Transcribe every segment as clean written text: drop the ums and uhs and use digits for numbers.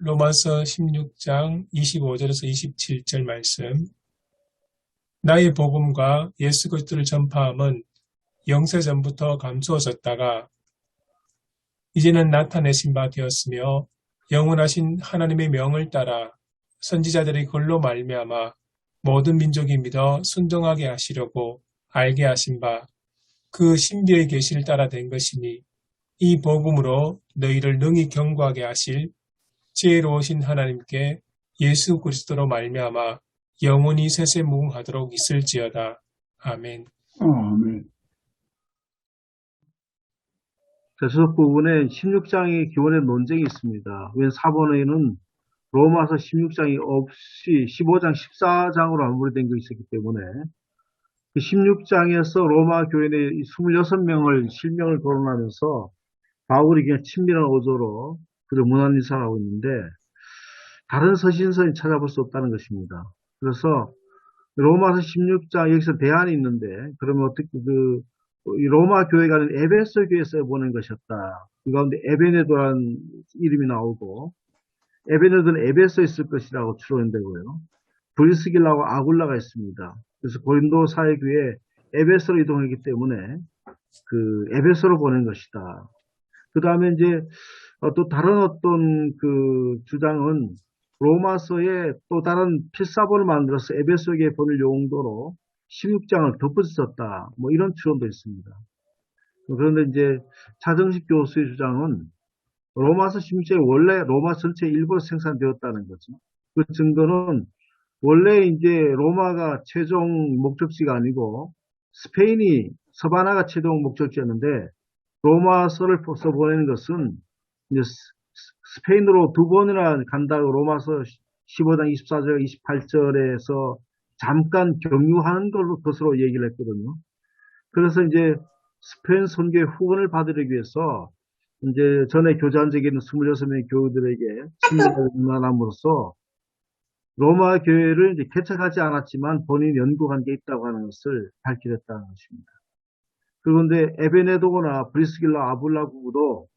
로마서 16장 25절에서 27절 말씀. 나의 복음과 예수 그리스도를 전파함은 영세전부터 감추어졌다가 이제는 나타내신 바 되었으며 영원하신 하나님의 명을 따라 선지자들이 그걸로 말미암아 모든 민족이 믿어 순종하게 하시려고 알게 하신 바 그 신비의 계시를 따라 된 것이니 이 복음으로 너희를 능히 경고하게 하실 지혜로우신 하나님께 예수 그리스도로 말미암아 영원히 세세무궁하도록 있을지어다. 아멘. 아멘. 저서 부분에 16장의 기원의 논쟁이 있습니다. 왜 4번에는 로마서 16장이 없이 15장, 14장으로 마무리된 것이 있었기 때문에 그 16장에서 로마 교회 내 26명을 실명을 거론하면서 바울이 그냥 친밀한 어조로 그를 문안인사를 하고 있는데 다른 서신서는 찾아볼 수 없다는 것입니다. 그래서 로마서 16장 여기서 대안이 있는데 그러면 어떻게 이 로마 교회가 아닌 에베소 교회에서 보낸 것이었다. 이 가운데 에베네도라는 이름이 나오고 에베네도는 에베소에 있을 것이라고 추론되고요. 브리스길라와 아굴라가 있습니다. 그래서 고린도 사회교회 에베소로 이동했기 때문에 그 에베소로 보낸 것이다. 그 다음에 이제 또 다른 어떤 그 주장은 로마서에 또 다른 필사본을 만들어서 에베소에게 보낼 용도로 16장을 덧붙였다. 뭐 이런 추론도 있습니다. 그런데 이제 차정식 교수의 주장은 로마서 16장이 원래 로마 전체 일부로 생산되었다는 거죠. 그 증거는 원래 이제 로마가 최종 목적지가 아니고 스페인이 서바나가 최종 목적지였는데 로마서를 써보내는 것은 이제 스페인으로 두 번이나 간다고 로마서 15장 24절 28절에서 잠깐 경유하는 것으로 얘기를 했거든요. 그래서 이제 스페인 선교의 후원을 받으려기 위해서 이제 전에 교제한 적이 있는 26명의 교우들에게 친밀하게 문안함으로써 로마 교회를 이제 개척하지 않았지만 본인이 연구한 게 있다고 하는 것을 밝히겠다는 것입니다. 그런데 에베네도거나 브리스길라 아불라 부부도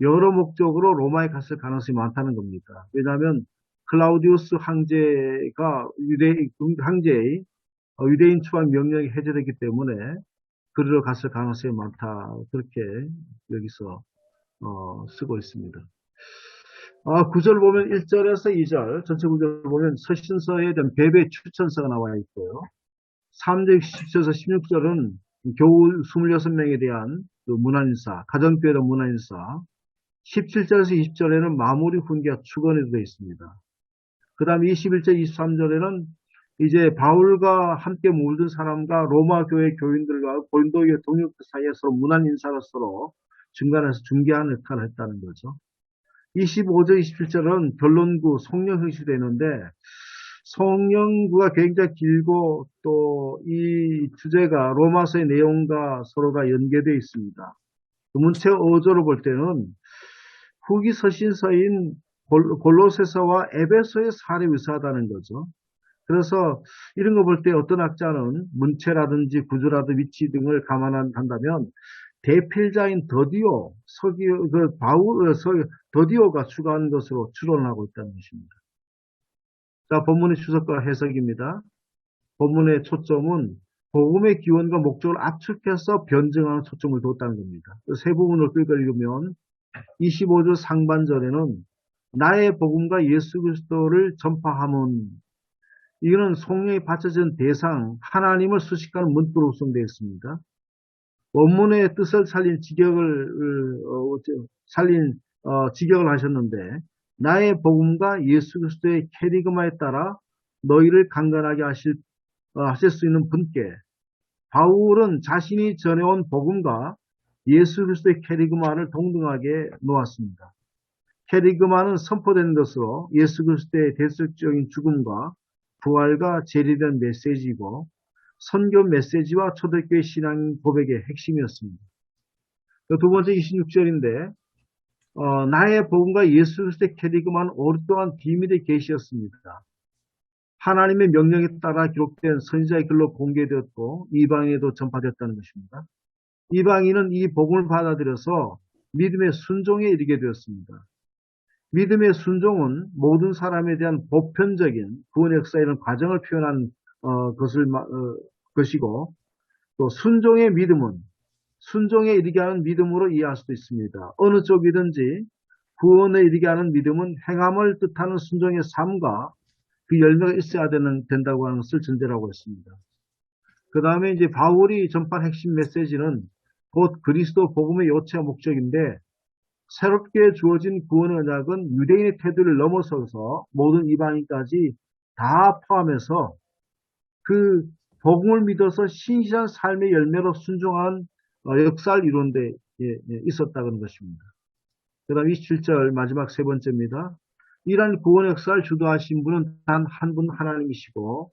여러 목적으로 로마에 갔을 가능성이 많다는 겁니다. 왜냐하면 클라우디우스 황제가 황제의 유대인 추방 명령이 해제됐기 때문에 그리로 갔을 가능성이 많다. 그렇게 여기서 쓰고 있습니다. 9절 보면 1절에서 2절, 전체 9절 보면 서신서에 대한 배배 추천서가 나와 있고요. 3절, 10절에서 16절은 교우 26명에 대한 문안인사, 가정교회 문안인사, 17절에서 20절에는 마무리 훈계와 축원이 되어 있습니다. 그 다음에 21절, 23절에는 이제 바울과 함께 물든 사람과 로마 교회 교인들과 고린도 교회 동역들 사이에서 문안인사로 서로 중간에서 중개하는 역할을 했다는 거죠. 25절, 27절은 결론구 성령 형식이 되는데 성령구가 굉장히 길고 또 이 주제가 로마서의 내용과 서로가 연계되어 있습니다. 문체 어조로 볼 때는 후기 서신서인 골로새서와 에베소의 사례 유사하다는 거죠. 그래서 이런 거 볼 때 어떤 학자는 문체라든지 구조라든지 위치 등을 감안한다면 대필자인 더디오가 추가한 것으로 추론하고 있다는 것입니다. 자, 본문의 주석과 해석입니다. 본문의 초점은 복음의 기원과 목적을 압축해서 변증하는 초점을 뒀다는 겁니다. 세 부분을 읽으면 25절 상반절에는 나의 복음과 예수 그리스도를 전파함은 이거는 성령이 받쳐진 대상 하나님을 수식하는 문구로 구성되어 있습니다. 원문의 뜻을 살린 직역을 하셨는데 나의 복음과 예수 그리스도의 캐리그마에 따라 너희를 강건하게 하실 수 있는 분께 바울은 자신이 전해온 복음과 예수 그리스도의 캐리그마를 동등하게 놓았습니다. 캐리그마는 선포되는 것으로 예수 그리스도의 대속적인 죽음과 부활과 재림된 메시지이고 선교 메시지와 초대교회 신앙 고백의 핵심이었습니다. 두 번째 26절인데 나의 복음과 예수 그리스도의 캐리그마는 오랫동안 비밀의 계시였습니다. 하나님의 명령에 따라 기록된 선지자의 글로 공개되었고 이방인에도 전파되었다는 것입니다. 이방인은 이 복음을 받아들여서 믿음의 순종에 이르게 되었습니다. 믿음의 순종은 모든 사람에 대한 보편적인 구원의 역사에 이런 과정을 표현한 것이고, 또 순종의 믿음은 순종에 이르게 하는 믿음으로 이해할 수도 있습니다. 어느 쪽이든지 구원에 이르게 하는 믿음은 행함을 뜻하는 순종의 삶과 그 열매가 있어야 된다고 하는 것을 전제라고 했습니다. 그 다음에 이제 바울이 전파한 핵심 메시지는 곧 그리스도 복음의 요체와 목적인데, 새롭게 주어진 구원의 언약은 유대인의 태도를 넘어서서 모든 이방인까지 다 포함해서 그 복음을 믿어서 신실한 삶의 열매로 순종한 역사를 이룬 데 있었다는 것입니다. 그 다음 27절 마지막 세 번째입니다. 이러한 구원의 역사를 주도하신 분은 단 한 분 하나님이시고,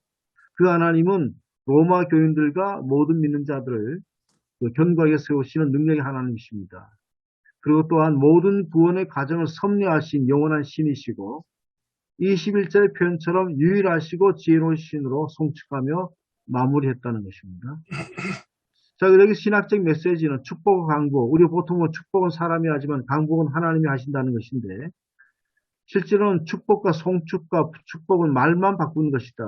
그 하나님은 로마 교인들과 모든 믿는 자들을 견고하게 세우시는 능력의 하나님이십니다. 그리고 또한 모든 구원의 과정을 섭리하신 영원한 신이시고, 21절의 표현처럼 유일하시고 지혜로운 신으로 송축하며 마무리했다는 것입니다. 자, 여기 신학적 메시지는 축복과 강복, 우리 보통 축복은 사람이 하지만 강복은 하나님이 하신다는 것인데, 실제로는 축복과 송축과 축복은 말만 바꾸는 것이다.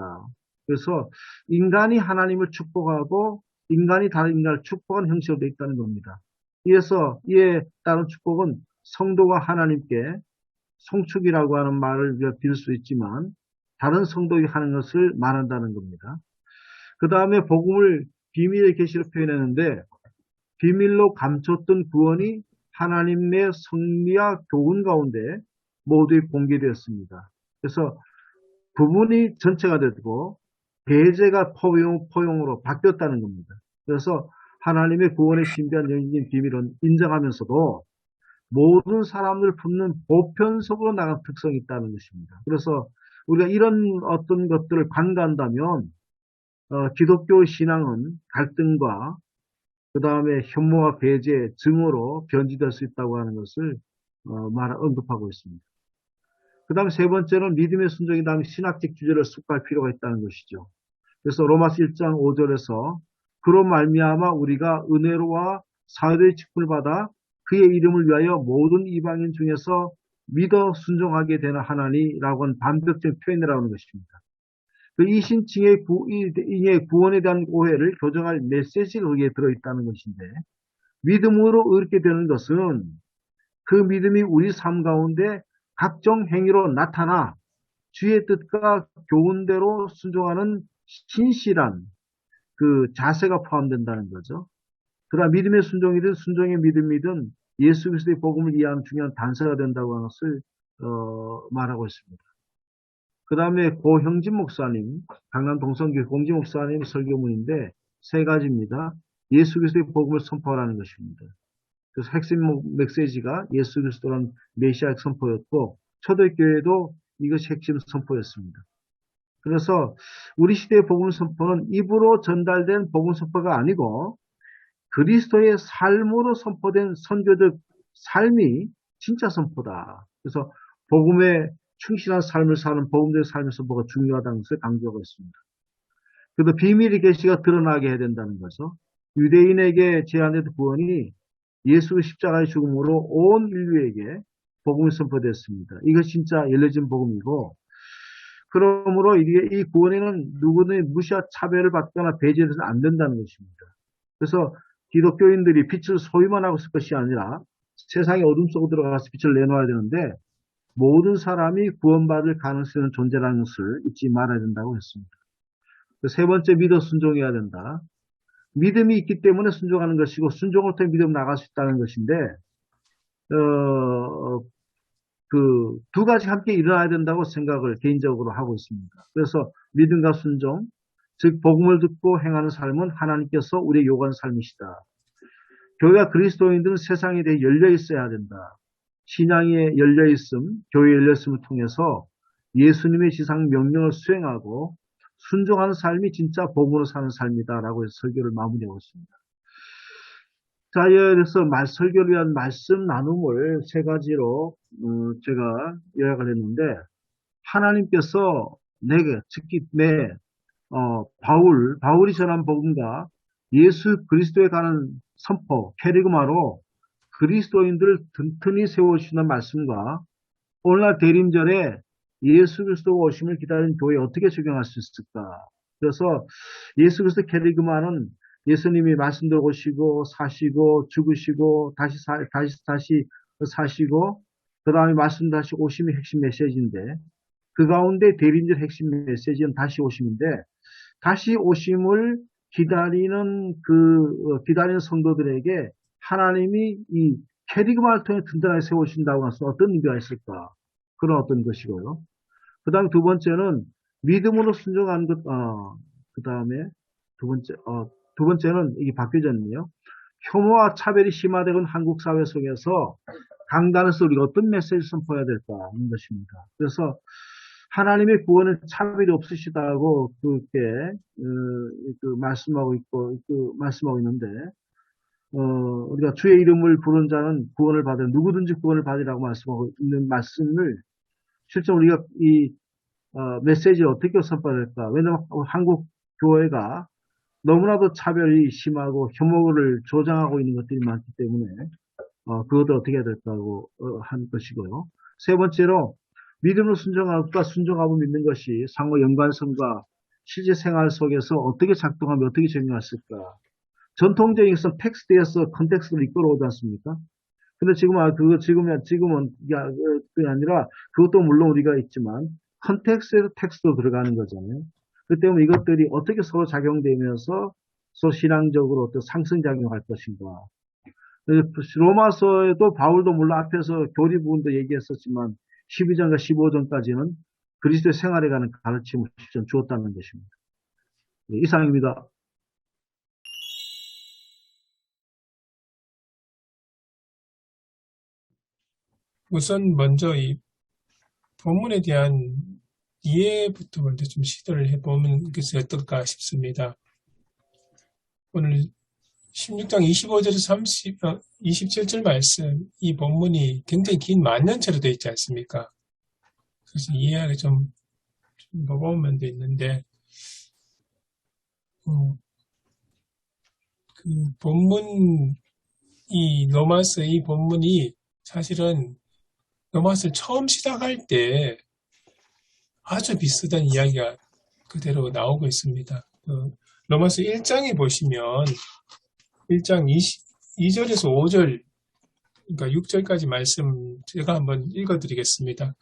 그래서 인간이 하나님을 축복하고 인간이 다른 인간을 축복하는 형식으로 되어 있다는 겁니다. 이에 따른 축복은 성도가 하나님께 송축이라고 하는 말을 빌 수 있지만 다른 성도가 하는 것을 말한다는 겁니다. 그 다음에 복음을 비밀의 계시로 표현했는데, 비밀로 감췄던 구원이 하나님의 섭리와 교훈 가운데 모두 공개되었습니다. 그래서 부분이 전체가 되고 배제가 포용으로 바뀌었다는 겁니다. 그래서 하나님의 구원의 신비한 영적인 비밀은 인정하면서도 모든 사람을 품는 보편적으로 나간 특성이 있다는 것입니다. 그래서 우리가 이런 어떤 것들을 간과한다면 기독교 신앙은 갈등과 그 다음에 혐오와 배제, 증오로 변질될 수 있다고 하는 것을 언급하고 있습니다. 그 다음에 세 번째는 믿음의 순종이 다음에 신학적 주제를 숙고할 필요가 있다는 것이죠. 그래서 로마서 1장 5절에서 그로 말미암아 우리가 은혜로와 사회의 직분을 받아 그의 이름을 위하여 모든 이방인 중에서 믿어 순종하게 되는 하나니라고 하는 반복적인 표현이라고 하는 것입니다. 그 이신칭의 구원에 대한 오해를 교정할 메시지가 거기에 들어있다는 것인데, 믿음으로 의롭게 되는 것은 그 믿음이 우리 삶 가운데 각종 행위로 나타나 주의 뜻과 교훈대로 순종하는 신실한 그 자세가 포함된다는 거죠. 그러나 믿음의 순종이든 순종의 믿음이든 예수 그리스도의 복음을 이해하는 중요한 단서가 된다고 하는 것을 말하고 있습니다. 그 다음에 고형진 목사님, 강남 동성교회 공지 목사님 설교문인데 세 가지입니다. 예수 그리스도의 복음을 선포하라는 것입니다. 그래서 핵심 메시지가 예수 그리스도라는 메시아의 선포였고, 초대교회도 이것이 핵심 선포였습니다. 그래서 우리 시대의 복음 선포는 입으로 전달된 복음 선포가 아니고 그리스도의 삶으로 선포된 선교적 삶이 진짜 선포다. 그래서 복음에 충실한 삶을 사는 복음적인 삶의 선포가 중요하다는 것을 강조하고 있습니다. 그래서 비밀의 계시가 드러나게 해야 된다는 거죠. 유대인에게 제한된 구원이 예수의 십자가의 죽음으로 온 인류에게 복음이 선포됐습니다. 이것이 진짜 열려진 복음이고, 그러므로 이 구원에는 누구든 무시와 차별을 받거나 배제해서는 안 된다는 것입니다. 그래서 기독교인들이 빛을 소유만 하고 있을 것이 아니라 세상의 어둠 속으로 들어가서 빛을 내놓아야 되는데, 모든 사람이 구원받을 가능성이 있는 존재라는 것을 잊지 말아야 된다고 했습니다. 세 번째, 믿어 순종해야 된다. 믿음이 있기 때문에 순종하는 것이고, 순종을 통해 믿음 나갈 수 있다는 것인데, 그 두 가지 함께 일어나야 된다고 생각을 개인적으로 하고 있습니다. 그래서 믿음과 순종, 즉 복음을 듣고 행하는 삶은 하나님께서 우리의 요구하는 삶이시다. 교회와 그리스도인들은 세상에 대해 열려 있어야 된다. 신앙에 열려 있음, 교회에 열려 있음을 통해서 예수님의 지상 명령을 수행하고 순종하는 삶이 진짜 복음으로 사는 삶이다라고 해서 설교를 마무리하고 있습니다. 자, 그래서 설교를 위한 말씀 나눔을 세 가지로 제가 요약을 했는데, 하나님께서 내게, 특히 바울이 전한 복음과 예수 그리스도에 관한 선포, 캐리그마로 그리스도인들을 튼튼히 세워주시는 말씀과 오늘날 대림절에 예수 그리스도가 오심을 기다리는 교회에 어떻게 적용할 수 있을까? 그래서 예수 그리스도 캐리그마는 예수님이 말씀대로 오시고 사시고 죽으시고 다시 사시고 그 다음에 말씀 다시 오심이 핵심 메시지인데 그 가운데 대림절 핵심 메시지는 다시 오심인데 다시 오심을 기다리는 성도들에게 하나님이 이 캐리그마를 통해 든든하게 세우신다고 해서 어떤 의미가 있을까? 그런 어떤 것이고요. 그 다음 두 번째는 믿음으로 순종하는 것, 그 다음에 두 번째는 이게 바뀌었네요. 혐오와 차별이 심화되는 한국 사회 속에서 강단에서 우리가 어떤 메시지를 선포해야 될까 하는 것입니다. 그래서 하나님의 구원은 차별이 없으시다고 그렇게 말씀하고 있는데 우리가 주의 이름을 부른 자는 구원을 받으 누구든지 구원을 받으라고 말씀하고 있는 말씀을 실제 우리가 이 메시지를 어떻게 선포해야 될까? 왜냐하면 한국 교회가 너무나도 차별이 심하고 혐오를 조장하고 있는 것들이 많기 때문에 그것을 어떻게 해야 될까고 한 것이고요. 세 번째로 믿음으로 순종함과 순종하고 믿는 것이 상호 연관성과 실제 생활 속에서 어떻게 작동하며 어떻게 적용했을까? 전통적인 것은 텍스트에서 컨텍스트를 이끌어오지 않습니까? 근데 지금은 그게 아니라 그것도 물론 우리가 있지만 컨텍스트에서 텍스트로 들어가는 거잖아요. 그 때문에 이것들이 어떻게 서로 작용되면서 서로 신앙적으로 어떤 상승작용할 것인가. 로마서에도 바울도 물론 앞에서 교리 부분도 얘기했었지만 12장과 15장까지는 그리스도의 생활에 관한 가르침을 주었다는 것입니다. 네, 이상입니다. 우선 먼저 이 본문에 대한 이해부터 먼저 좀 시도를 해보면 그것이 어떨까 싶습니다. 오늘 16장 25절에서 27절 말씀, 이 본문이 굉장히 긴 만년체로 되어 있지 않습니까? 그래서 이해하기 좀 버거운 면도 있는데, 그 본문, 로마서 이 본문이 사실은 로마서를 처음 시작할 때 아주 비슷한 이야기가 그대로 나오고 있습니다. 로마서 1장에 보시면 1장 2절에서 5절, 그러니까 6절까지 말씀 제가 한번 읽어드리겠습니다.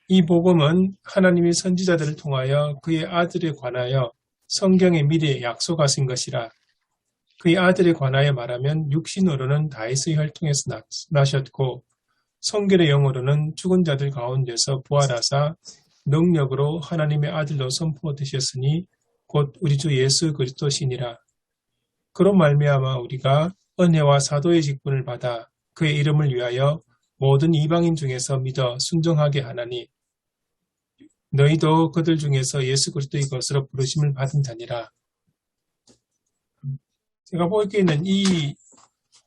이 복음은 하나님이 선지자들을 통하여 그의 아들에 관하여 성경의 미래에 약속하신 것이라. 그의 아들에 관하여 말하면 육신으로는 다윗의 혈통에서 나셨고 성결의 영으로는 죽은 자들 가운데서 부활하사 능력으로 하나님의 아들로 선포되셨으니 곧 우리 주 예수 그리스도시니라. 그로 말미암아 우리가 은혜와 사도의 직분을 받아 그의 이름을 위하여 모든 이방인 중에서 믿어 순종하게 하나니 너희도 그들 중에서 예수 그리스도의 것으로 부르심을 받은 자니라. 제가 보기에는 이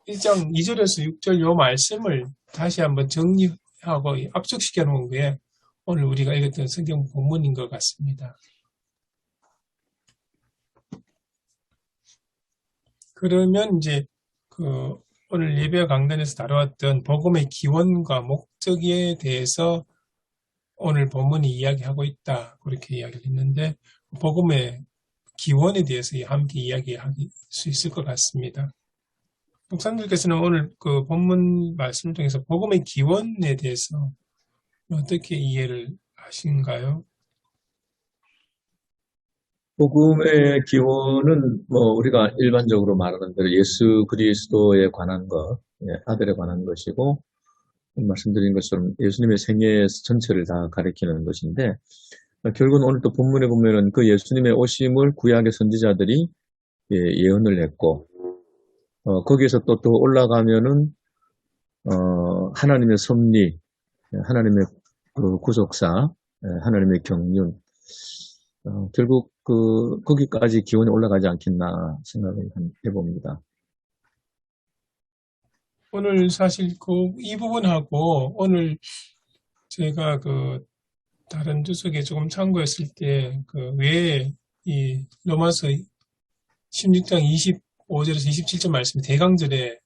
1장 2절에서 6절 요 말씀을 다시 한번 정리하고 압축시켜 놓은 게 오늘 우리가 읽었던 성경 본문인 것 같습니다. 그러면 이제 오늘 예배 강단에서 다루었던 복음의 기원과 목적에 대해서 오늘 본문이 이야기하고 있다. 그렇게 이야기를 했는데 복음의 기원에 대해서 함께 이야기할 수 있을 것 같습니다. 목사님들께서는 오늘 그 본문 말씀을 통해서 복음의 기원에 대해서 어떻게 이해를 하신가요? 복음의 기원은 우리가 일반적으로 말하는 대로 예수 그리스도에 관한 것, 아들에 관한 것이고 말씀드린 것처럼 예수님의 생애 전체를 다 가리키는 것인데 결국은 오늘 또 본문에 보면은 그 예수님의 오심을 구약의 선지자들이 예언을 했고 거기에서 또 더 올라가면은 하나님의 섭리, 하나님의 구속사, 하나님의 경륜 결국 거기까지 기원이 올라가지 않겠나 생각을 해봅니다. 오늘 사실 이 부분하고 오늘 제가 다른 주석에 조금 참고했을 때 왜 이 로마서 16장 25절에서 27절 말씀이 대강절에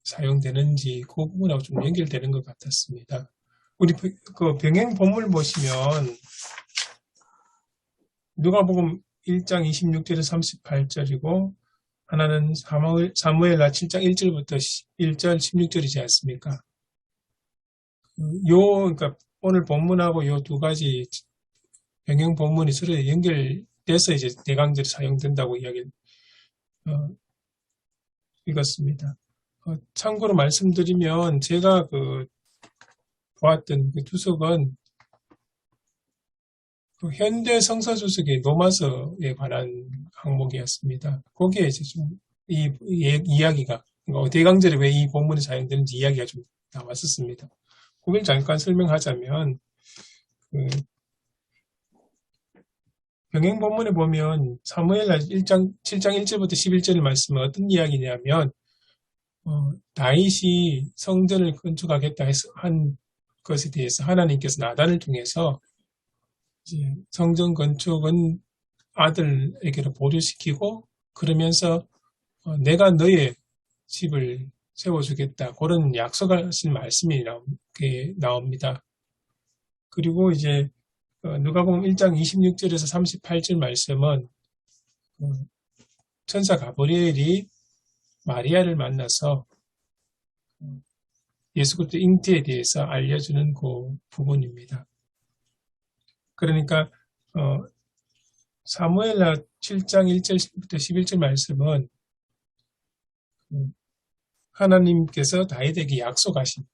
사용되는지 그 부분하고 좀 연결되는 것 같았습니다. 우리 그 병행 본물 보시면 누가복음 1장 26절에서 38절이고 하나는 사무엘하 7장 1절부터 1절 16절이지 않습니까? 그러니까 오늘 본문하고 요 두 가지 병행 본문이 서로 연결돼서 이제 대강절이 사용된다고 이야기 읽었습니다. 참고로 말씀드리면 제가 보았던 그 주석은 현대 성서 주석의 노마서에 관한 항목이었습니다. 거기에 이제 좀 이야기가 대강절에 왜 이 본문이 사용되는지 이야기가 좀 나왔었습니다. 그걸 잠깐 설명하자면 병행 본문에 보면 사무엘하 7장 1절부터 11절의 말씀은 어떤 이야기냐면 다윗이 성전을 건축하겠다 한 것에 대해서 하나님께서 나단을 통해서 이제 성전 건축은 아들에게로 보류시키고 그러면서 내가 너의 집을 세워주겠다 그런 약속하신 말씀이 나옵니다. 그리고 이제 누가복음 1장 26절에서 38절 말씀은 천사 가브리엘이 마리아를 만나서 예수 그리스도 잉태에 대해서 알려주는 그 부분입니다. 그러니까 사무엘하 7장 1절부터 11절 말씀은 하나님께서 다윗에게 약속하신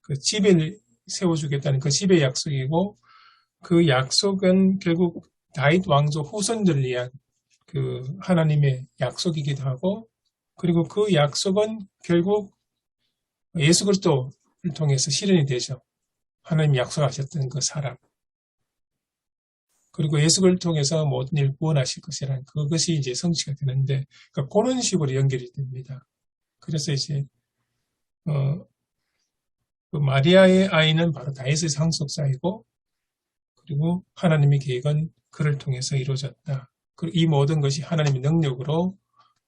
그 집을 세워주겠다는 그 집의 약속이고 그 약속은 결국 다윗 왕조 후손들을 위한 그 하나님의 약속이기도 하고 그리고 그 약속은 결국 예수 그리스도를 통해서 실현이 되죠. 하나님이 약속하셨던 그 사람. 그리고 예수 그리스도를 통해서 모든 일 구원하실 것이라는 그것이 이제 성취가 되는데 그러니까 그런 식으로 연결이 됩니다. 그래서 이제 그 마리아의 아이는 바로 다윗의 상속자이고 그리고 하나님의 계획은 그를 통해서 이루어졌다. 그리고 이 모든 것이 하나님의 능력으로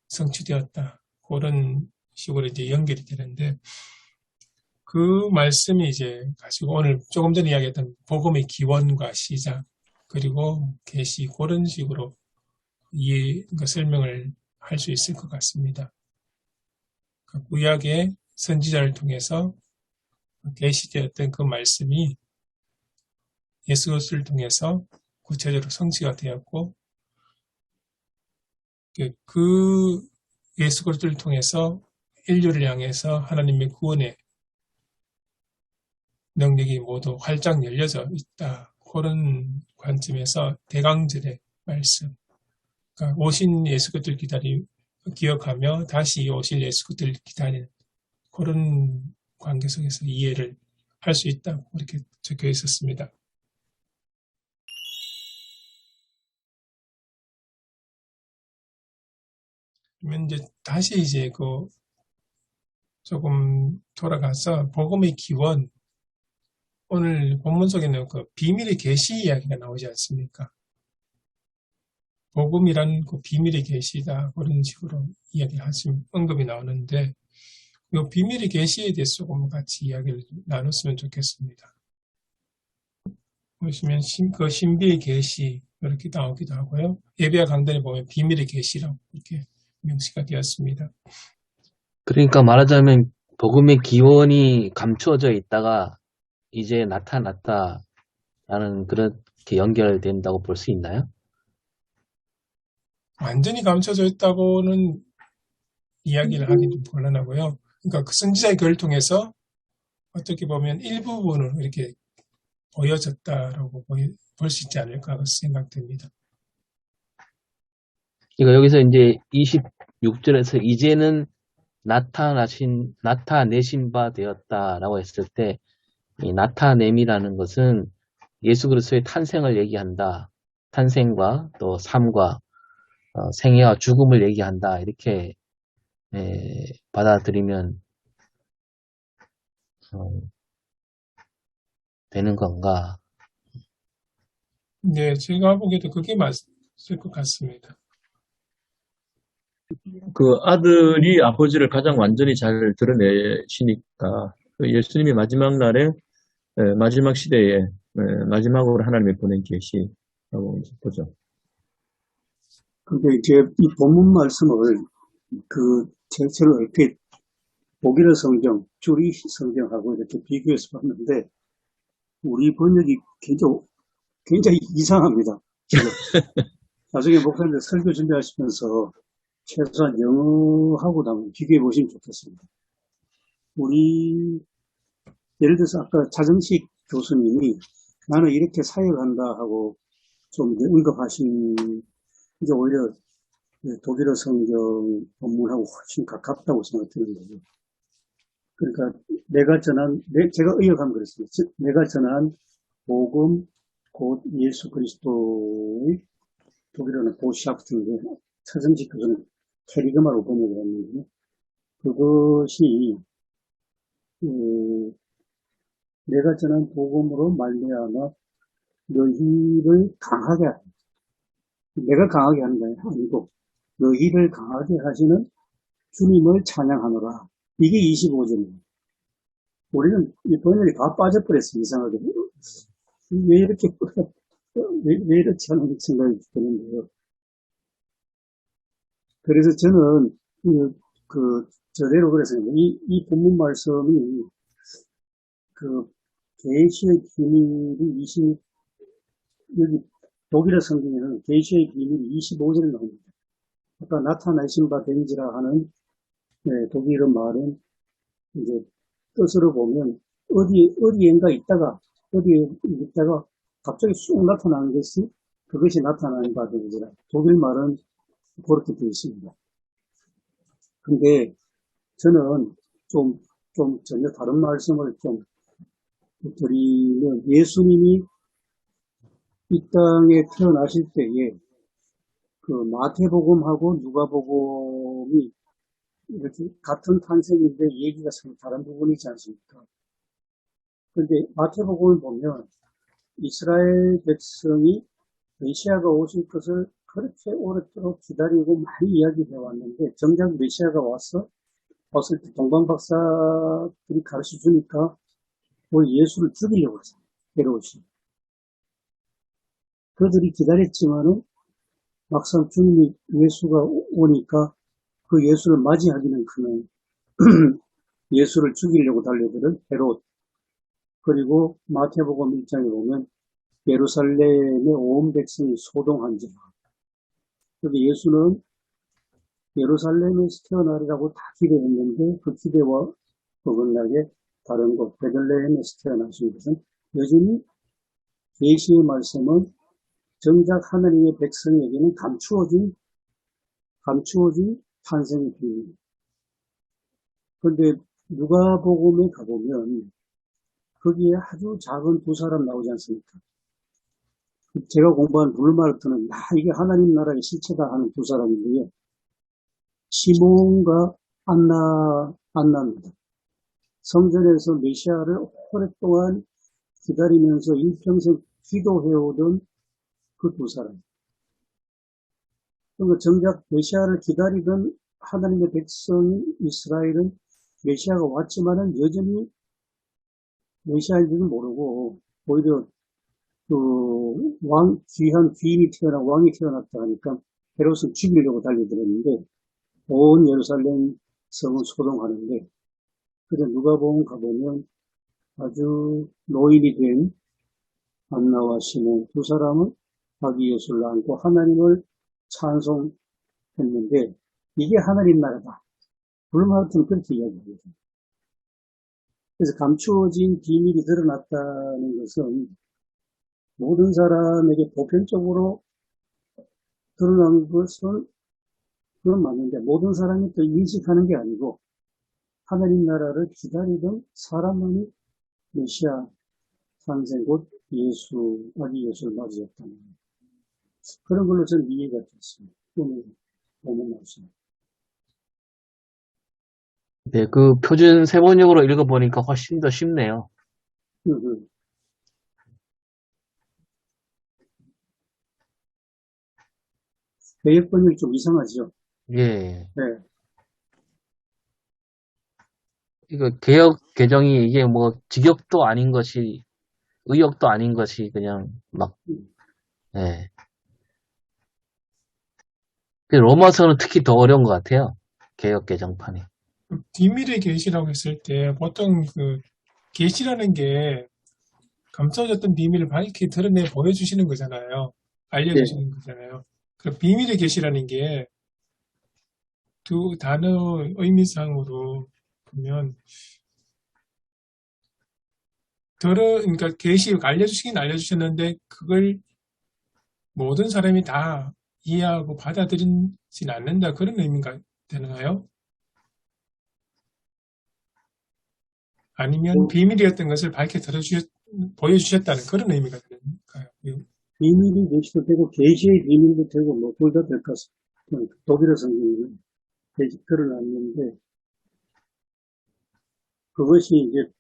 성취되었다. 그런 식으로 이제 연결이 되는데 그 말씀이 이제 가지고 오늘 조금 전에 이야기했던 복음의 기원과 시작 그리고 계시 그런 식으로 설명을 할 수 있을 것 같습니다. 구약의 선지자를 통해서 계시되었던 그 말씀이 예수 그리스도를 통해서 구체적으로 성취가 되었고 그 예수 그리스도를 통해서 인류를 향해서 하나님의 구원의 능력이 모두 활짝 열려져 있다. 그런 관점에서 대강절의 말씀, 그러니까 오신 예수 그리스도를 기억하며 다시 오실 예수 그리스도를 기다리는 그런 관계 속에서 이해를 할 수 있다고 이렇게 적혀 있었습니다. 그러면 이제 다시 이제 조금 돌아가서 복음의 기원, 오늘 본문 속에는 그 비밀의 계시 이야기가 나오지 않습니까? 복음이란 그 비밀의 계시다 그런 식으로 언급이 나오는데 이 비밀의 계시에 대해서 조금 같이 이야기를 나눴으면 좋겠습니다. 보시면 그 신비의 계시 이렇게 나오기도 하고요. 예배와 강단에 보면 비밀의 계시라고 이렇게 명시가 되었습니다. 그러니까 말하자면 복음의 기원이 감추어져 있다가 이제 나타났다라는 그렇게 연결된다고 볼 수 있나요? 완전히 감춰져 있다고는 이야기를 하기 좀 곤란하고요. 그러니까 그 선지자의 글을 통해서 어떻게 보면 일부분은 이렇게 보여졌다라고 볼 수 있지 않을까 생각됩니다. 그러니까 여기서 이제 26절에서 이제는 나타내신 바 되었다라고 했을 때 이 나타냄이라는 것은 예수 그리스도의 탄생을 얘기한다. 탄생과 또 삶과 생애와 죽음을 얘기한다. 이렇게 받아들이면 되는 건가? 네, 제가 보기에도 그게 맞을 것 같습니다. 그 아들이 아버지를 가장 완전히 잘 드러내시니까 그 예수님이 마지막 날에 마지막 시대에 마지막으로 하나님이 보낸 계시라고 이제 보죠. 근데 이제 이 본문 말씀을 전체로 이렇게 독일어 성경, 주리 성경하고 이렇게 비교해서 봤는데 우리 번역이 굉장히 이상합니다. 지금 나중에 목사님들 설교 준비하시면서 최소한 영어하고도 한번 비교해 보시면 좋겠습니다. 예를 들어서 아까 차정식 교수님이 나는 이렇게 사역한다 하고 좀 이제 언급하신 이제 오히려 독일어 성경 본문하고 훨씬 가깝다고 생각되는데요. 그러니까 제가 의역하면 그랬습니다. 즉, 내가 전한 복음, 곧 예수 그리스도의 독일어는 보샤프트인데 차정식 교수는 캐리그마로 번역을 했는데요. 그것이 내가 전한 복음으로 말미암아 너희를 강하게 하는, 내가 강하게 하는 게 아니고 너희를 강하게 하시는 주님을 찬양하노라. 이게 25절입니다. 우리는 이 번역이 다 빠져버렸어요. 이상하게. 왜 이렇게 하는 생각이 드는데요. 그래서 저는 저대로 그래서 이 본문 말씀이 계시의 비밀이 여기 독일어 성경에는 계시의 비밀이 25절에 나옵니다. 아까 나타나신 바 된지라 하는 독일어 말은 이제 뜻으로 보면 어디에 있다가 갑자기 쑥 나타나는 것이 그것이 나타나는 바 된지라. 독일 말은 그렇게 되어 있습니다. 근데 저는 좀 전혀 다른 말씀을 좀 드리면 예수님이 이 땅에 태어나실 때에 그 마태복음하고 누가복음이 이렇게 같은 탄생인데 얘기가 서로 다른 부분이 있지 않습니까? 그런데 마태복음을 보면 이스라엘 백성이 메시아가 오실 것을 그렇게 오랫도록 기다리고 많이 이야기해 왔는데 정작 메시아가 왔을 때 동방박사들이 가르쳐 주니까 예수를 죽이려고 했어요. 헤롯이. 그들이 기다렸지만은 막상 주님이 예수가 오니까 그 예수를 맞이하기는 그냥 예수를 죽이려고 달려드는 헤롯. 그리고 마태복음 1장에 보면 예루살렘의 온 백성이 소동한지라. 여기 예수는 예루살렘에서 태어나리라고 다 기대했는데 그 기대와 어긋나게 다른 곳 베들레헴에서 태어나신 것은 여전히 계시의 말씀은 정작 하나님의 백성에게는 감추어진 탄생의 비밀. 그런데 누가복음에 가보면 거기에 아주 작은 두 사람 나오지 않습니까? 제가 공부한 룰마르트는 이게 하나님 나라의 실체다 하는 두 사람인데요. 시몬과 안나입니다. 성전에서 메시아를 오랫동안 기다리면서 일평생 기도해오던 그 두 사람. 그러니까 정작 메시아를 기다리던 하나님의 백성 이스라엘은 메시아가 왔지만은 여전히 메시아인지는 모르고 오히려 귀한 귀인이 왕이 태어났다 하니까 헤롯은 죽이려고 달려들었는데 온 예루살렘 성은 소동하는데 그래서 누가복음 가보면 아주 노인이 된 안나와 시몬 두 사람은 아기 예수를 안고 하나님을 찬송했는데 이게 하나님 나라다. 룰마르트는 그렇게 이야기합니다. 그래서 감추어진 비밀이 드러났다는 것은 모든 사람에게 보편적으로 드러난 것은 그건 맞는데 모든 사람이 또 인식하는 게 아니고 하나님 나라를 기다리던 사람만이 메시아 탄생 곧 아기 예수를 맞이했다는 거예요. 그런 걸로 저는 이해가 됐습니다. 오늘 보면 말씀. 네, 그 표준 세번역으로 읽어보니까 훨씬 더 쉽네요. 개역 번역이 좀 이상하죠. 예. 네, 이거 개혁 개정이 이게 뭐 직역도 아닌 것이 의역도 아닌 것이 그냥 막 예. 그 로마서는 특히 더 어려운 것 같아요. 개혁 개정판이. 비밀의 계시라고 했을 때 보통 그 계시라는 게 감춰졌던 비밀을 밝히 드러내 보여주시는 거잖아요. 예, 알려주시는 거잖아요. 그 비밀의 계시라는 게 두 단어 의미상으로 보면 그러니까 계시 알려주시긴 알려주셨는데 그걸 모든 사람이 다 이해하고 받아들이진 않는다 그런 의미가 되나요? 아니면 뭐, 비밀이었던 것을 밝게 보여주셨다는 그런 의미가 되는가요? 비밀이 계시도 되고, 계시의 비밀도 되고, 뭐, 둘 다 될 것 같습니다. 독일어 성경에는 계시 드러났는데, 그것이 이제,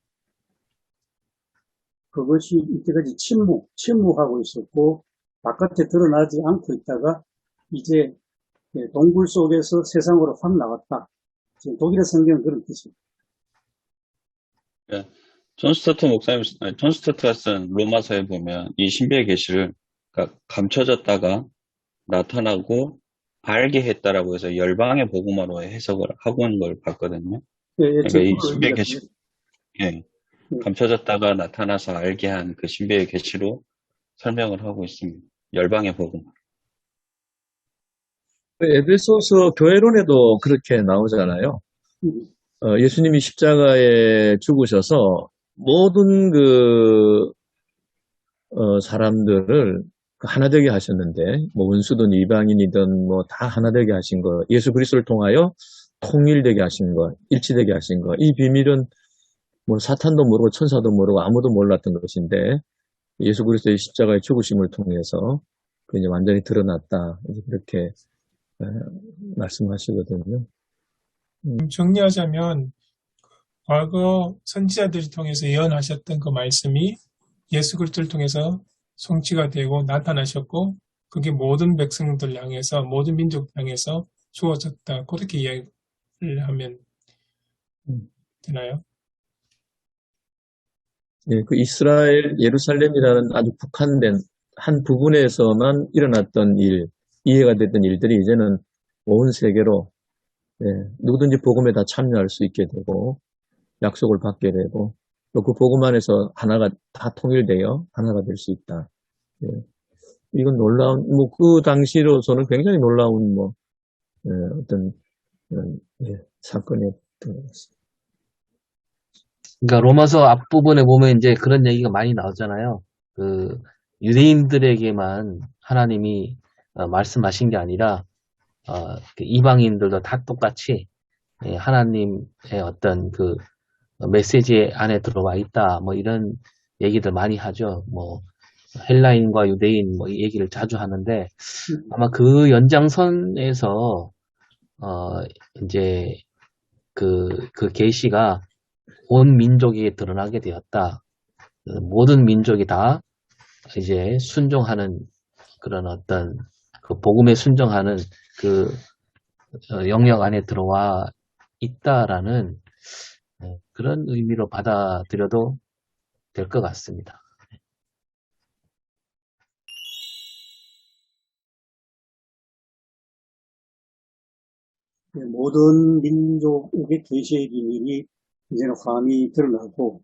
그것이 이때까지 침묵하고 있었고, 바깥에 드러나지 않고 있다가, 이제, 동굴 속에서 세상으로 확 나왔다. 지금 독일어 성경은 그런 뜻입니다. 예. 존 스타트 목사님, 아니, 존 스타트가 쓴 로마서에 보면 이 신비의 계시를 그러니까 감춰졌다가 나타나고 알게 했다라고 해서 열방의 복음화로 해석을 하고 있는 걸 봤거든요. 예, 예, 그러니까 제 이 그걸 신비의 의미가 계시, 됩니다. 예, 예, 감춰졌다가 나타나서 알게 한 그 신비의 계시로 설명을 하고 있습니다. 열방의 복음. 에베소서 교회론에도 그렇게 나오잖아요. 음, 예수님이 십자가에 죽으셔서 모든 사람들을 하나 되게 하셨는데, 뭐 원수든 이방인이든 뭐 다 하나 되게 하신 거, 예수 그리스도를 통하여 통일되게 하신 거, 일치되게 하신 거, 이 비밀은 뭐 사탄도 모르고 천사도 모르고 아무도 몰랐던 것인데, 예수 그리스도의 십자가의 죽으심을 통해서 그 이제 완전히 드러났다. 이제 그렇게 말씀하시거든요. 정리하자면 과거 선지자들을 통해서 예언하셨던 그 말씀이 예수 그리스도를 통해서 성취가 되고 나타나셨고 그게 모든 백성들 향해서 모든 민족 향해서 주어졌다. 그렇게 이야기를 하면 음. 되나요? 예, 그 이스라엘 예루살렘이라는 아주 국한된 한 부분에서만 일어났던 일, 이해가 됐던 일들이 이제는 온 세계로 예, 누구든지 복음에 다 참여할 수 있게 되고 약속을 받게 되고 또 그 복음 안에서 하나가 다 통일되어 하나가 될 수 있다. 예, 이건 놀라운 뭐 그 당시로서는 굉장히 놀라운 뭐 어떤 사건이었던 것 같습니다. 그러니까 로마서 앞부분에 보면 이제 그런 얘기가 많이 나오잖아요. 그 유대인들에게만 하나님이 말씀하신 게 아니라 그 이방인들도 다 똑같이 하나님의 어떤 그 메시지 안에 들어와 있다. 뭐 이런 얘기들 많이 하죠. 뭐 헬라인과 유대인 뭐 이 얘기를 자주 하는데 아마 그 연장선에서 이제 그 계시가 온 민족에게 드러나게 되었다. 모든 민족이 다 이제 순종하는 그런 어떤 그 복음에 순종하는 그 영역 안에 들어와 있다라는 그런 의미로 받아들여도 될 것 같습니다. 모든 민족에게 계시의 비밀이 이제는 환히 드러나고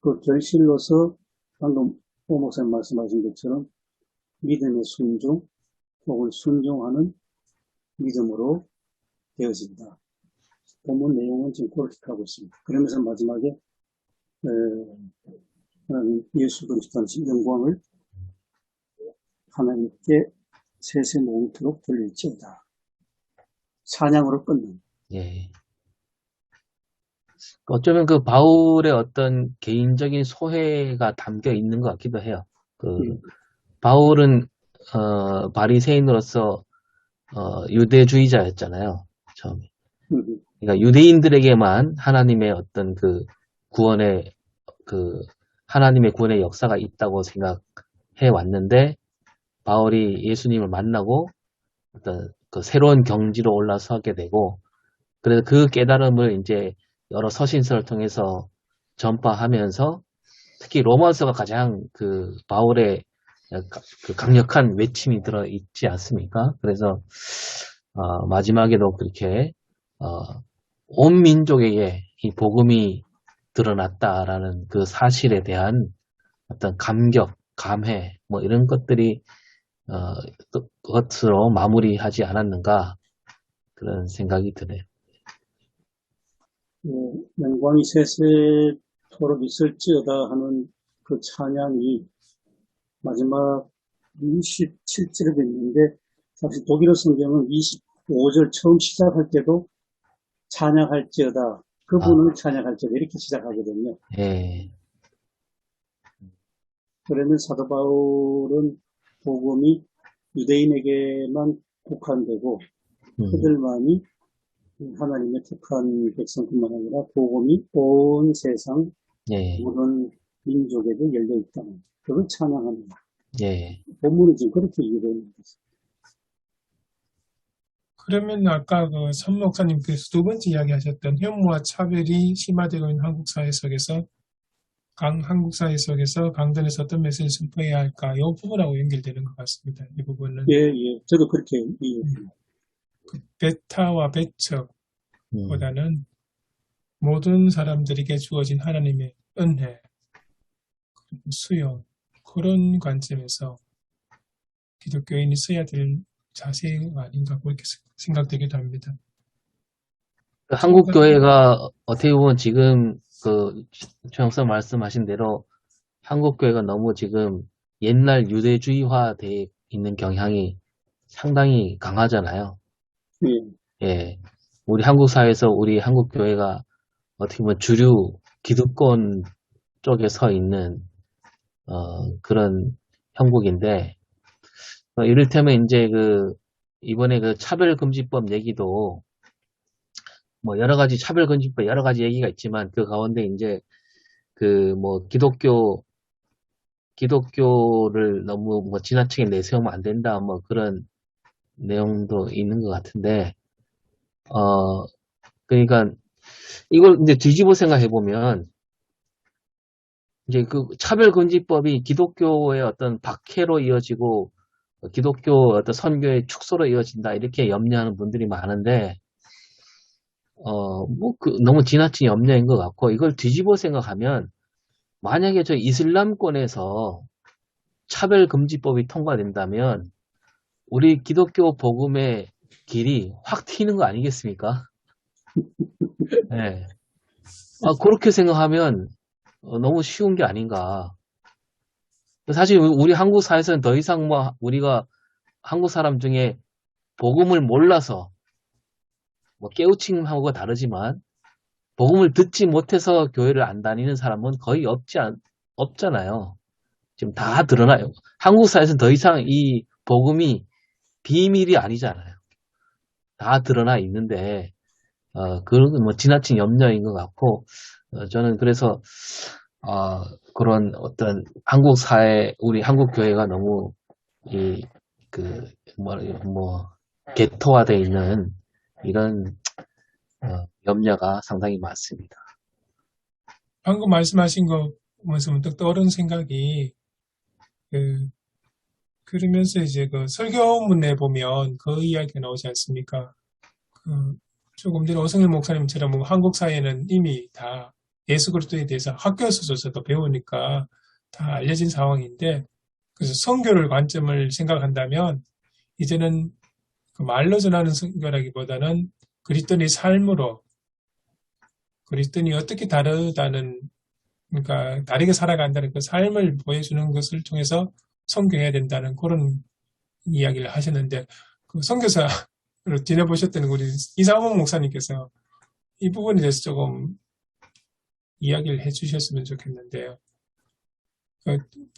그 결실로서 방금 오 목사님 말씀하신 것처럼 믿음의 순종 혹은 순종하는 믿음으로 되어진다. 본문 내용은 지금 그렇게 가고 있습니다. 그러면서 마지막에 하나님 예수 그리스도 하신 영광을 하나님께 세세 모음토록 돌릴지어다. 찬양으로 끝납니다. 예. 어쩌면 그 바울의 어떤 개인적인 소회가 담겨 있는 것 같기도 해요. 그 바울은 바리새인으로서 유대주의자였잖아요. 처음에. 그러니까 유대인들에게만 하나님의 어떤 그 구원의 그 하나님의 구원의 역사가 있다고 생각해 왔는데 바울이 예수님을 만나고 어떤 그 새로운 경지로 올라서게 되고, 그래서 그 깨달음을 이제 여러 서신서를 통해서 전파하면서 특히 로마서가 가장 그 바울의 그 강력한 외침이 들어 있지 않습니까? 그래서 마지막에도 그렇게 온 민족에게 이 복음이 드러났다라는 그 사실에 대한 어떤 감격, 감회 뭐 이런 것들이 것으로 마무리하지 않았는가 그런 생각이 드네요. 영광이 세세토록 있을지어다 하는 그 찬양이 마지막 27절에 있는데, 사실 독일어 성경은 25절 처음 시작할 때도 찬양할지어다, 그분을 찬양할지어다 이렇게 시작하거든요. 예, 그러면 사도 바울은 복음이 유대인에게만 국한되고 그들만이 하나님의 택한 백성뿐만 아니라 복음이 온 세상 예, 모든 민족에도 열려 있다는 그걸 찬양합니다. 예. 본문은 지금 그렇게 이해되어 있는 것입니다. 그러면 아까 그 선 목사님께서 두 번째 이야기하셨던 혐오와 차별이 심화되고 있는 한국 사회 속에서 강단에서 어떤 메시지를 선포해야 할까? 이 부분하고 연결되는 것 같습니다. 이 부분은 예, 저도 그렇게 이해합니다. 그 배타와 배척보다는 모든 사람들에게 주어진 하나님의 은혜, 수용, 그런 관점에서 기독교인이 써야 될 자세가 아닌가 그렇게 생각되기도 합니다. 한국 교회가 어떻게 보면 지금 그 최영선 말씀하신 대로 한국 교회가 너무 지금 옛날 유대주의화돼 있는 경향이 상당히 강하잖아요. 예, 예, 우리 한국 사회에서 우리 한국 교회가 어떻게 보면 주류 기득권 쪽에 서 있는 그런 형국인데, 이를테면 이제 이번에 그 차별금지법 얘기도 뭐 여러 가지 차별금지법 여러 가지 얘기가 있지만 그 가운데 이제 그 뭐 기독교를 너무 뭐 지나치게 내세우면 안 된다 뭐 그런 내용도 있는 것 같은데, 그러니까 이걸 이제 뒤집어 생각해 보면 이제 그 차별금지법이 기독교의 어떤 박해로 이어지고 기독교 어떤 선교의 축소로 이어진다 이렇게 염려하는 분들이 많은데, 너무 지나친 염려인 것 같고, 이걸 뒤집어 생각하면 만약에 저 이슬람권에서 차별금지법이 통과된다면 우리 기독교 복음의 길이 확 튀는 거 아니겠습니까? 네. 그렇게 생각하면 너무 쉬운 게 아닌가. 사실 우리 한국 사회에서는 더 이상 뭐 우리가 한국 사람 중에 복음을 몰라서 뭐 깨우침하고가 다르지만 복음을 듣지 못해서 교회를 안 다니는 사람은 거의 없잖아요. 지금 다 드러나요. 한국 사회에서는 더 이상 이 복음이 비밀이 아니잖아요. 다 드러나 있는데 그런 뭐 지나친 염려인 것 같고, 저는 그래서 그런 어떤 한국 사회, 우리 한국 교회가 너무 개토화되어 있는 이런 염려가 상당히 많습니다. 방금 말씀하신 거 보면서 문득 떠오른 생각이 그러면서 이제 그 설교문에 보면 그 이야기가 나오지 않습니까? 조금 전에 오성일 목사님처럼 뭐 한국 사회는 이미 다 예수 그리스도에 대해서 학교에서도 배우니까 다 알려진 상황인데, 그래서 선교를 관점을 생각한다면 이제는 그 말로 전하는 선교라기보다는 그리스도인의 삶으로 그리스도인이 어떻게 다르다는, 그러니까 다르게 살아간다는 그 삶을 보여주는 것을 통해서 선교해야 된다는 그런 이야기를 하셨는데, 그 선교사로 지내보셨던 우리 이상원 목사님께서 이 부분에 대해서 조금 이야기를 해주셨으면 좋겠는데요.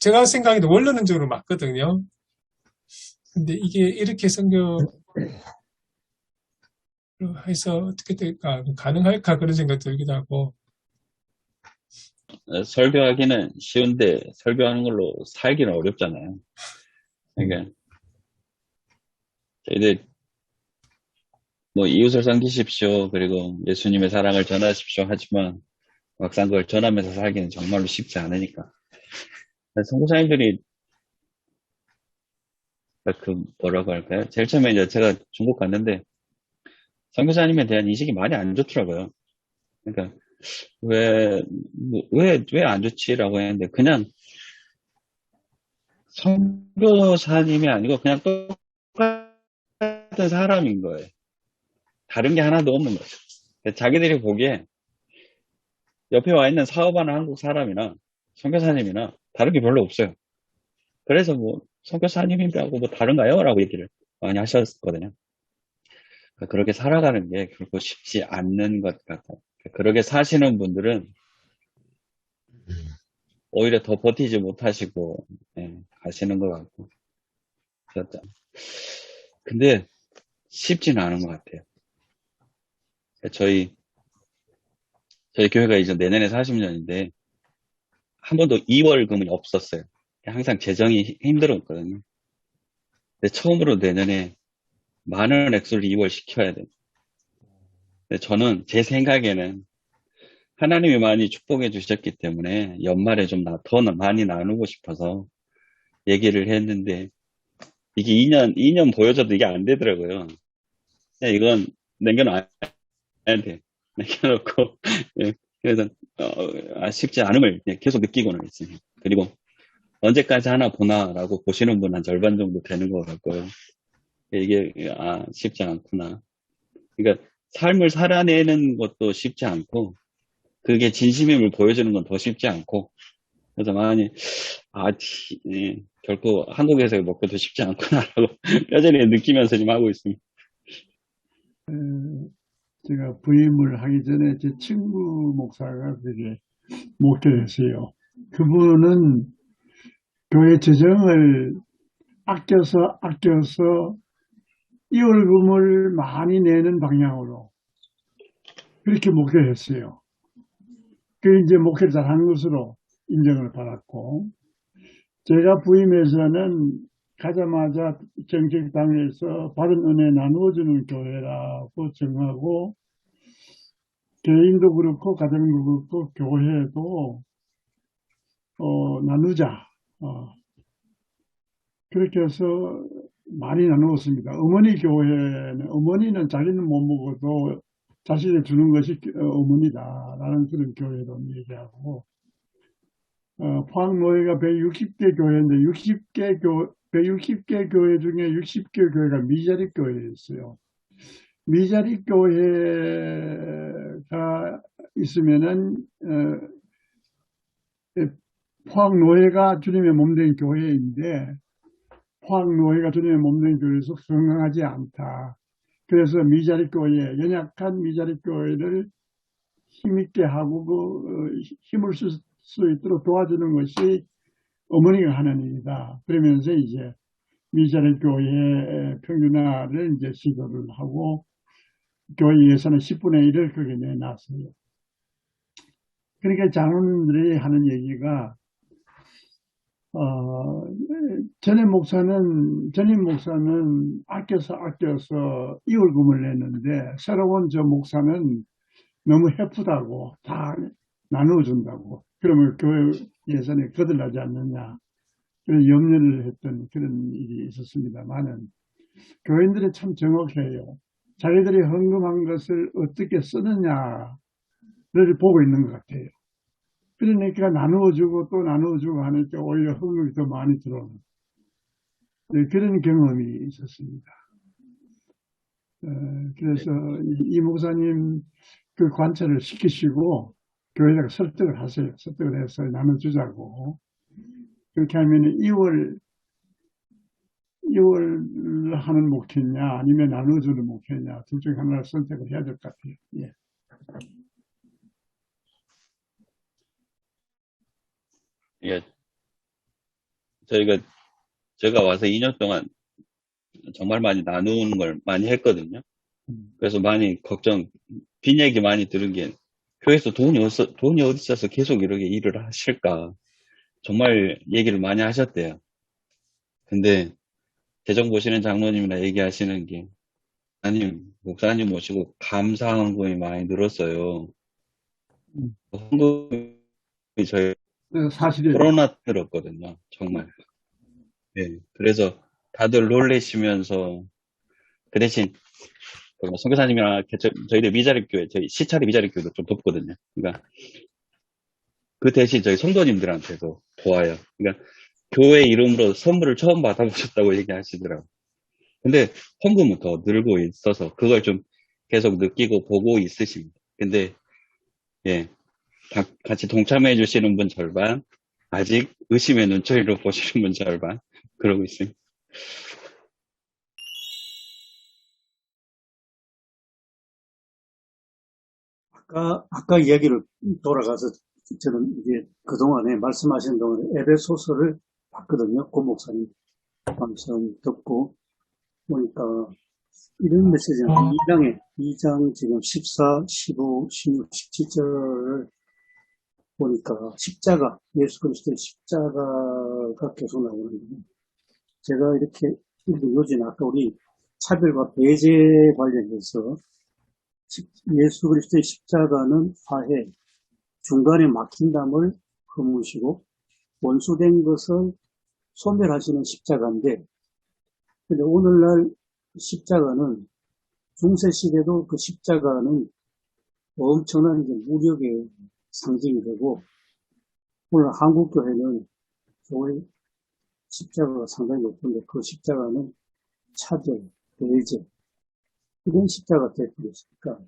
제가 생각해도 원론적으로 맞거든요. 근데 이게 이렇게 선교해서 어떻게 될까, 가능할까 그런 생각 들기도 하고. 설교하기는 쉬운데 설교하는 걸로 살기는 어렵잖아요. 그러니까 저희들 뭐 이웃을 섬기십시오. 그리고 예수님의 사랑을 전하십시오. 하지만 막상 그걸 전하면서 살기는 정말로 쉽지 않으니까. 선교사님들이 그 뭐라고 할까요? 제일 처음에 이제 제가 중국 갔는데 선교사님에 대한 인식이 많이 안 좋더라고요. 그러니까 왜 안 좋지라고 했는데 그냥 선교사님이 아니고 그냥 똑같은 사람인 거예요. 다른 게 하나도 없는 거죠. 자기들이 보기에 옆에 와 있는 사업하는 한국 사람이나 선교사님이나 다른 게 별로 없어요. 그래서 뭐 선교사님이라고 뭐 다른가요? 라고 얘기를 많이 하셨거든요. 그렇게 살아가는 게 결코 쉽지 않는 것 같아요. 그렇게 사시는 분들은 오히려 더 버티지 못하시고 가시는 것 같고. 근데 쉽지는 않은 것 같아요. 저희 교회가 이제 내년에 40년인데 한 번도 2월금이 없었어요. 항상 재정이 힘들었거든요. 근데 처음으로 내년에 많은 액수를 2월 시켜야 돼요. 근데 저는 제 생각에는 하나님이 많이 축복해 주셨기 때문에 연말에 좀 더 많이 나누고 싶어서 얘기를 했는데 이게 2년 보여줘도 이게 안 되더라고요. 그냥 이건 남겨놔야 돼. 남겨놓고 그래서 쉽지 않음을 계속 느끼고는 있어요. 그리고 언제까지 하나 보나라고 보시는 분 한 절반 정도 되는 것 같고요. 이게 쉽지 않구나. 그러니까 삶을 살아내는 것도 쉽지 않고 그게 진심임을 보여주는 건 더 쉽지 않고 그래서 많이 결코 한국에서 먹고도 쉽지 않구나라고 뼈저리게 느끼면서 지금 하고 있습니다. 제가 부임을 하기 전에 제 친구 목사가 그게 목회를 했어요. 그분은 교회 재정을 아껴서 이월금을 많이 내는 방향으로 그렇게 목회를 했어요. 그 이제 목회를 잘하는 것으로 인정을 받았고, 제가 부임해서는 가자마자 정책당에서 받은 은혜 나누어주는 교회라고 정하고, 개인도 그렇고 가정도 그렇고 교회도 나누자. 그렇게 해서 많이 나누었습니다. 어머니는 자기는 못 먹어도 자식을 주는 것이 어머니다라는 그런 교회도 얘기하고, 포항노예가 160개 교회인데 160개 교회 중에 60개 교회가 미자립 교회였어요. 미자립 교회가 있으면은 포항노예가 주님의 몸된 교회인데 포항노예가 주님의 몸된 교회에서 성황하지 않다. 그래서 미자립 교회, 연약한 미자립 교회를 힘있게 하고 힘을 쓸 수 있도록 도와주는 것이 어머니가 하는 일이다. 그러면서 이제 미자립 교회 평균화를 이제 시도를 하고 교회 예산의 10분의 1을 거기에 내놨어요. 그러니까 장로님들이 하는 얘기가 전임 목사는 아껴서 이월금을 냈는데 새로운 저 목사는 너무 해프다고 다 나누어준다고 그러면 교회 예산이 거들나지 않느냐 그런 염려를 했던 그런 일이 있었습니다만은 교인들이 참 정확해요. 자기들이 헌금한 것을 어떻게 쓰느냐를 보고 있는 것 같아요. 그러니까 나누어주고 또 나누어주고 하니까 오히려 헌금이 더 많이 들어오는 그런 경험이 있었습니다. 그래서 이 목사님 그 관찰을 시키시고 교회에다가 설득을 하세요. 설득을 해서 나눠주자고. 그렇게 하면 2월 하는 목회냐 아니면 나눠주는 목회냐 둘 중에 하나를 선택을 해야 될 것 같아요. 예. 예, 제가 와서 2년 동안 정말 많이 나누는 걸 많이 했거든요. 그래서 많이 빈 얘기 많이 들은 게, 교회에서 돈이 어디 있어서 계속 이렇게 일을 하실까. 정말 얘기를 많이 하셨대요. 근데, 재정 보시는 장로님이나 얘기하시는 게, 아니, 목사님 모시고 감사 헌금이 많이 늘었어요. 음. 헌금이 저희 네, 사실이에요. 코로나 때였거든요. 정말. 네. 그래서 다들 놀래시면서 그 대신 선교사님이랑 저희들 미자립교회, 저희 시차리 미자립교회도 좀 돕거든요. 그러니까 그 대신 저희 성도님들한테도 도와요. 그러니까 교회 이름으로 선물을 처음 받아보셨다고 얘기하시더라고요. 근데 헌금은 더 늘고 있어서 그걸 좀 계속 느끼고 보고 있으십니다. 근데 예, 같이 동참해 주시는 분 절반, 아직 의심의 눈초리로 보시는 분 절반 그러고 있습니다. 아까 이야기를 돌아가서 저는 이제 그동안에 말씀하신 동안에 에베소서를 봤거든요. 고 목사님 말씀 듣고 보니까 이런 메시지는 2장 지금 14, 15, 16, 17절을 보니까 십자가, 예수 그리스도의 십자가가 계속 나오는데 제가 이렇게 요즘 아까 우리 차별과 배제 관련해서 예수 그리스도의 십자가는 화해, 중간에 막힌 담을 허무시고 원수된 것을 소멸하시는 십자가인데, 근데 오늘날 십자가는 중세시대도 그 십자가는 엄청난 이제 무력의 상징이 되고, 오늘 한국교회는 교회 십자가가 상당히 높은데 그 십자가는 차별, 배제, 이런 십자가 되고 있으니까.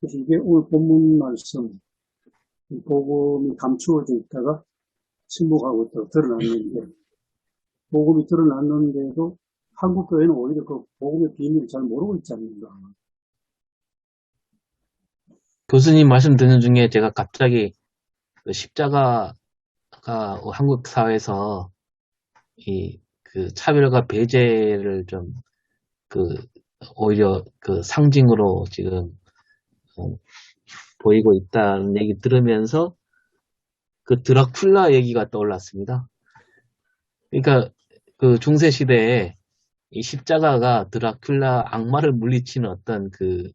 그래서 이게 오늘 본문 말씀, 복음이 감추어져 있다가 침묵하고 있다가 드러났는데, 복음이 드러났는데도 한국교회는 오히려 그 복음의 비밀을 잘 모르고 있지 않는가. 교수님 말씀 듣는 중에 제가 갑자기 그 십자가가 한국 사회에서 그 차별과 배제를 좀 오히려 그 상징으로 지금 보이고 있다는 얘기 들으면서 그 드라큘라 얘기가 떠올랐습니다. 그러니까 그 중세 시대에 이 십자가가 드라큘라 악마를 물리치는 어떤 그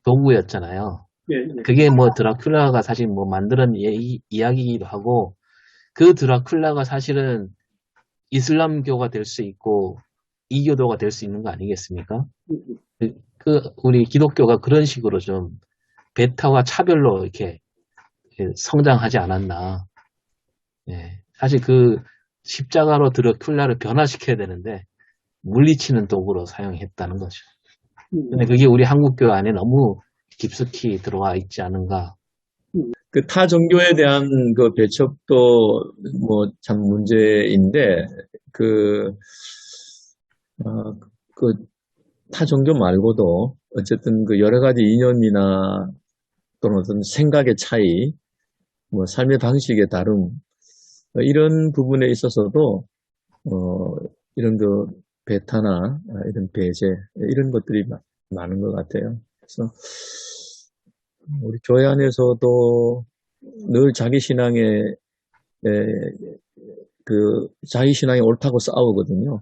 도구였잖아요. 예. 그게 뭐 드라큘라가 사실 뭐 만드는 이야기이기도 하고, 그 드라큘라가 사실은 이슬람교가 될 수 있고 이교도가 될 수 있는 거 아니겠습니까? 우리 기독교가 그런 식으로 좀 배타와 차별로 이렇게 성장하지 않았나. 예. 사실 그 십자가로 드라큘라를 변화시켜야 되는데 물리치는 도구로 사용했다는 거죠. 근데 그게 우리 한국교회 안에 너무 깊숙이 들어와 있지 않은가. 그 타 종교에 대한 그 배척도 뭐 참 문제인데, 그 타 종교 말고도 어쨌든 그 여러 가지 이념이나 또는 어떤 생각의 차이, 뭐 삶의 방식의 다름, 이런 부분에 있어서도 이런 그 배타나 이런 배제, 이런 것들이 많은 것 같아요. 그래서 우리 교회 안에서도 늘 자기 신앙에 자기 신앙이 옳다고 싸우거든요.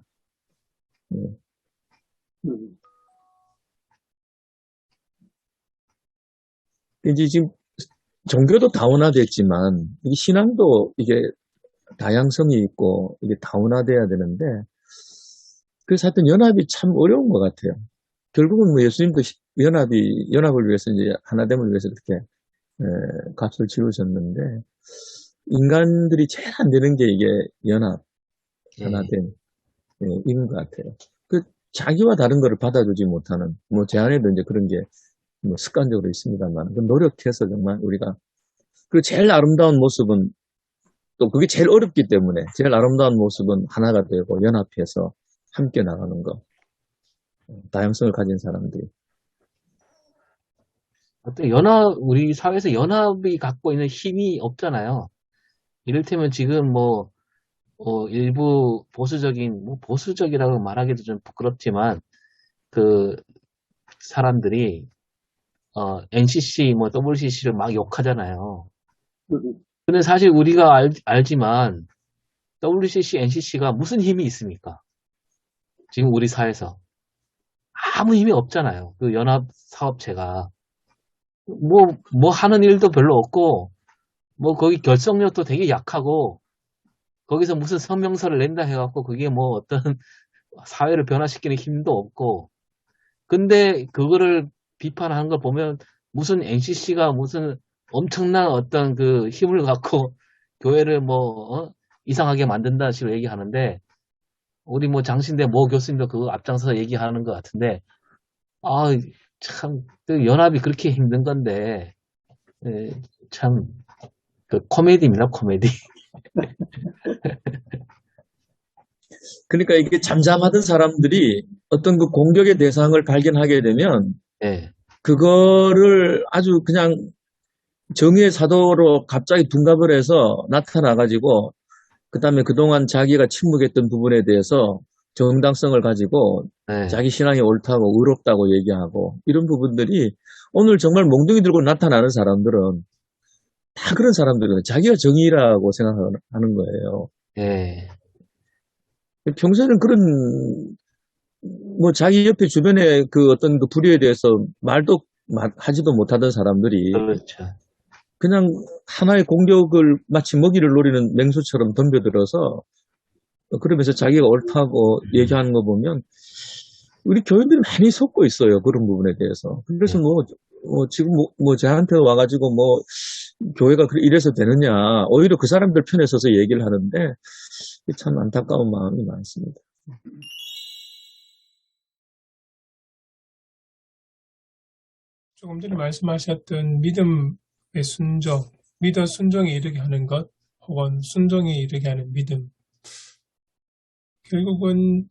이제 지금 종교도 다원화됐지만 이 신앙도 이게 다양성이 있고 이게 다원화돼야 되는데, 그래서 하여튼 연합이 참 어려운 것 같아요. 결국은 뭐 예수님도 연합을 위해서 이제 하나됨을 위해서 그렇게 값을 치르셨는데, 인간들이 제일 안 되는 게 이게 연합, 하나됨, 이런 것 같아요. 그 자기와 다른 거를 받아주지 못하는, 뭐 제 안에도 이제 그런 게 뭐 습관적으로 있습니다만, 그 노력해서 정말 우리가, 그 제일 아름다운 모습은, 또 그게 제일 어렵기 때문에 제일 아름다운 모습은 하나가 되고 연합해서 함께 나가는 거. 다양성을 가진 사람들이. 어떤 우리 사회에서 연합이 갖고 있는 힘이 없잖아요. 이를테면 지금 일부 보수적이라고 말하기도 좀 부끄럽지만, 그 사람들이, NCC, WCC를 막 욕하잖아요. 근데 사실 우리가 알지만, WCC, NCC가 무슨 힘이 있습니까? 지금 우리 사회에서. 아무 힘이 없잖아요. 그 연합사업체가. 뭐 하는 일도 별로 없고, 뭐 거기 결속력도 되게 약하고, 거기서 무슨 성명서를 낸다 해갖고 그게 뭐 어떤 사회를 변화시키는 힘도 없고, 근데 그거를 비판하는 걸 보면 무슨 NCC가 무슨 엄청난 어떤 그 힘을 갖고 교회를 이상하게 만든다는 식으로 얘기하는데, 우리 뭐 장신대 모 교수님도 그거 앞장서서 얘기하는 것 같은데, 참, 그 연합이 그렇게 힘든 건데, 참, 그 코미디입니다, 코미디. 그러니까 이게 잠잠하던 사람들이 어떤 그 공격의 대상을 발견하게 되면 예, 그거를 아주 그냥 정의의 사도로 갑자기 둔갑을 해서 나타나가지고 그다음에 그동안 자기가 침묵했던 부분에 대해서 정당성을 가지고 예, 자기 신앙이 옳다고 의롭다고 얘기하고 이런 부분들이 오늘 정말 몽둥이 들고 나타나는 사람들은 다 그런 사람들은 자기가 정의라고 생각하는 거예요. 예, 평소에는 그런 뭐 자기 옆에 주변에 그 어떤 그 불의에 대해서 말도 하지도 못하던 사람들이 그렇죠. 그냥 하나의 공격을 마치 먹이를 노리는 맹수처럼 덤벼들어서 그러면서 자기가 옳다고 얘기하는 거 보면 우리 교인들이 많이 속고 있어요. 그런 부분에 대해서. 그래서 지금 저한테 와가지고 교회가 이래서 되느냐. 오히려 그 사람들 편에 서서 얘기를 하는데 참 안타까운 마음이 많습니다. 조금 전에 말씀하셨던 믿음의 순종, 믿어 순종에 이르게 하는 것, 혹은 순종에 이르게 하는 믿음. 결국은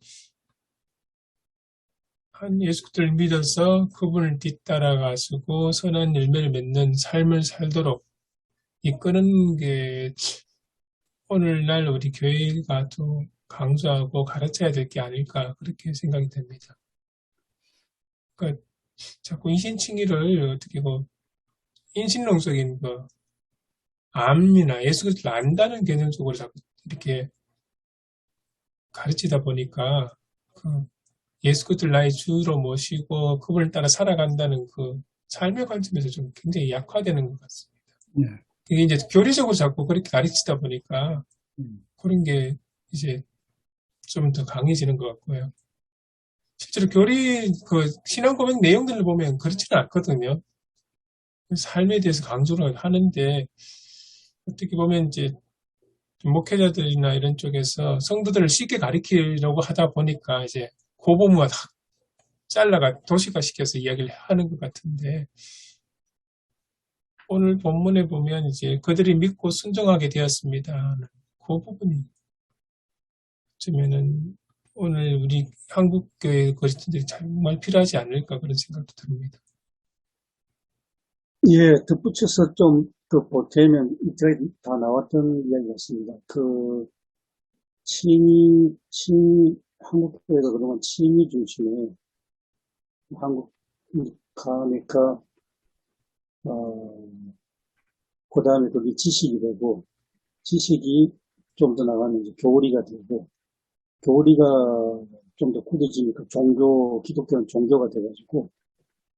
한 예수 그리스도를 믿어서 그분을 뒤따라가시고 선한 열매를 맺는 삶을 살도록 이끄는 게 오늘날 우리 교회가 또 강조하고 가르쳐야 될 게 아닐까 그렇게 생각이 됩니다. 그러니까 자꾸 인신칭의를 어떻게 인신론적인 암이나 예수 그리스도를 안다는 개념적으로 자꾸 이렇게 가르치다 보니까 예수 그리스도를 나의 주로 모시고 그분을 따라 살아간다는 그 삶의 관점에서 좀 굉장히 약화되는 것 같습니다. 예. 이게 이제 교리적으로 자꾸 그렇게 가르치다 보니까 그런 게 이제 좀 더 강해지는 것 같고요. 실제로 신앙 고백 내용들을 보면 그렇지는 않거든요. 삶에 대해서 강조를 하는데 어떻게 보면 이제 목회자들이나 이런 쪽에서 성도들을 쉽게 가리키려고 하다 보니까 이제 그 부분만 잘라가 도식화시켜서 이야기를 하는 것 같은데 오늘 본문에 보면 이제 그들이 믿고 순종하게 되었습니다. 그 부분이 어쩌면은 오늘 우리 한국교회 그리스도인들이 정말 필요하지 않을까 그런 생각도 듭니다. 예, 덧붙여서 좀 더 보태면 저희 다 나왔던 이야기였습니다. 한국교회가 그동안 친위 중심의 그러니까 그 다음에 그게 지식이 되고, 지식이 좀 더 나가면 이제 교리가 되고, 교리가 좀 더 굳어지니까 기독교는 종교가 돼가지고,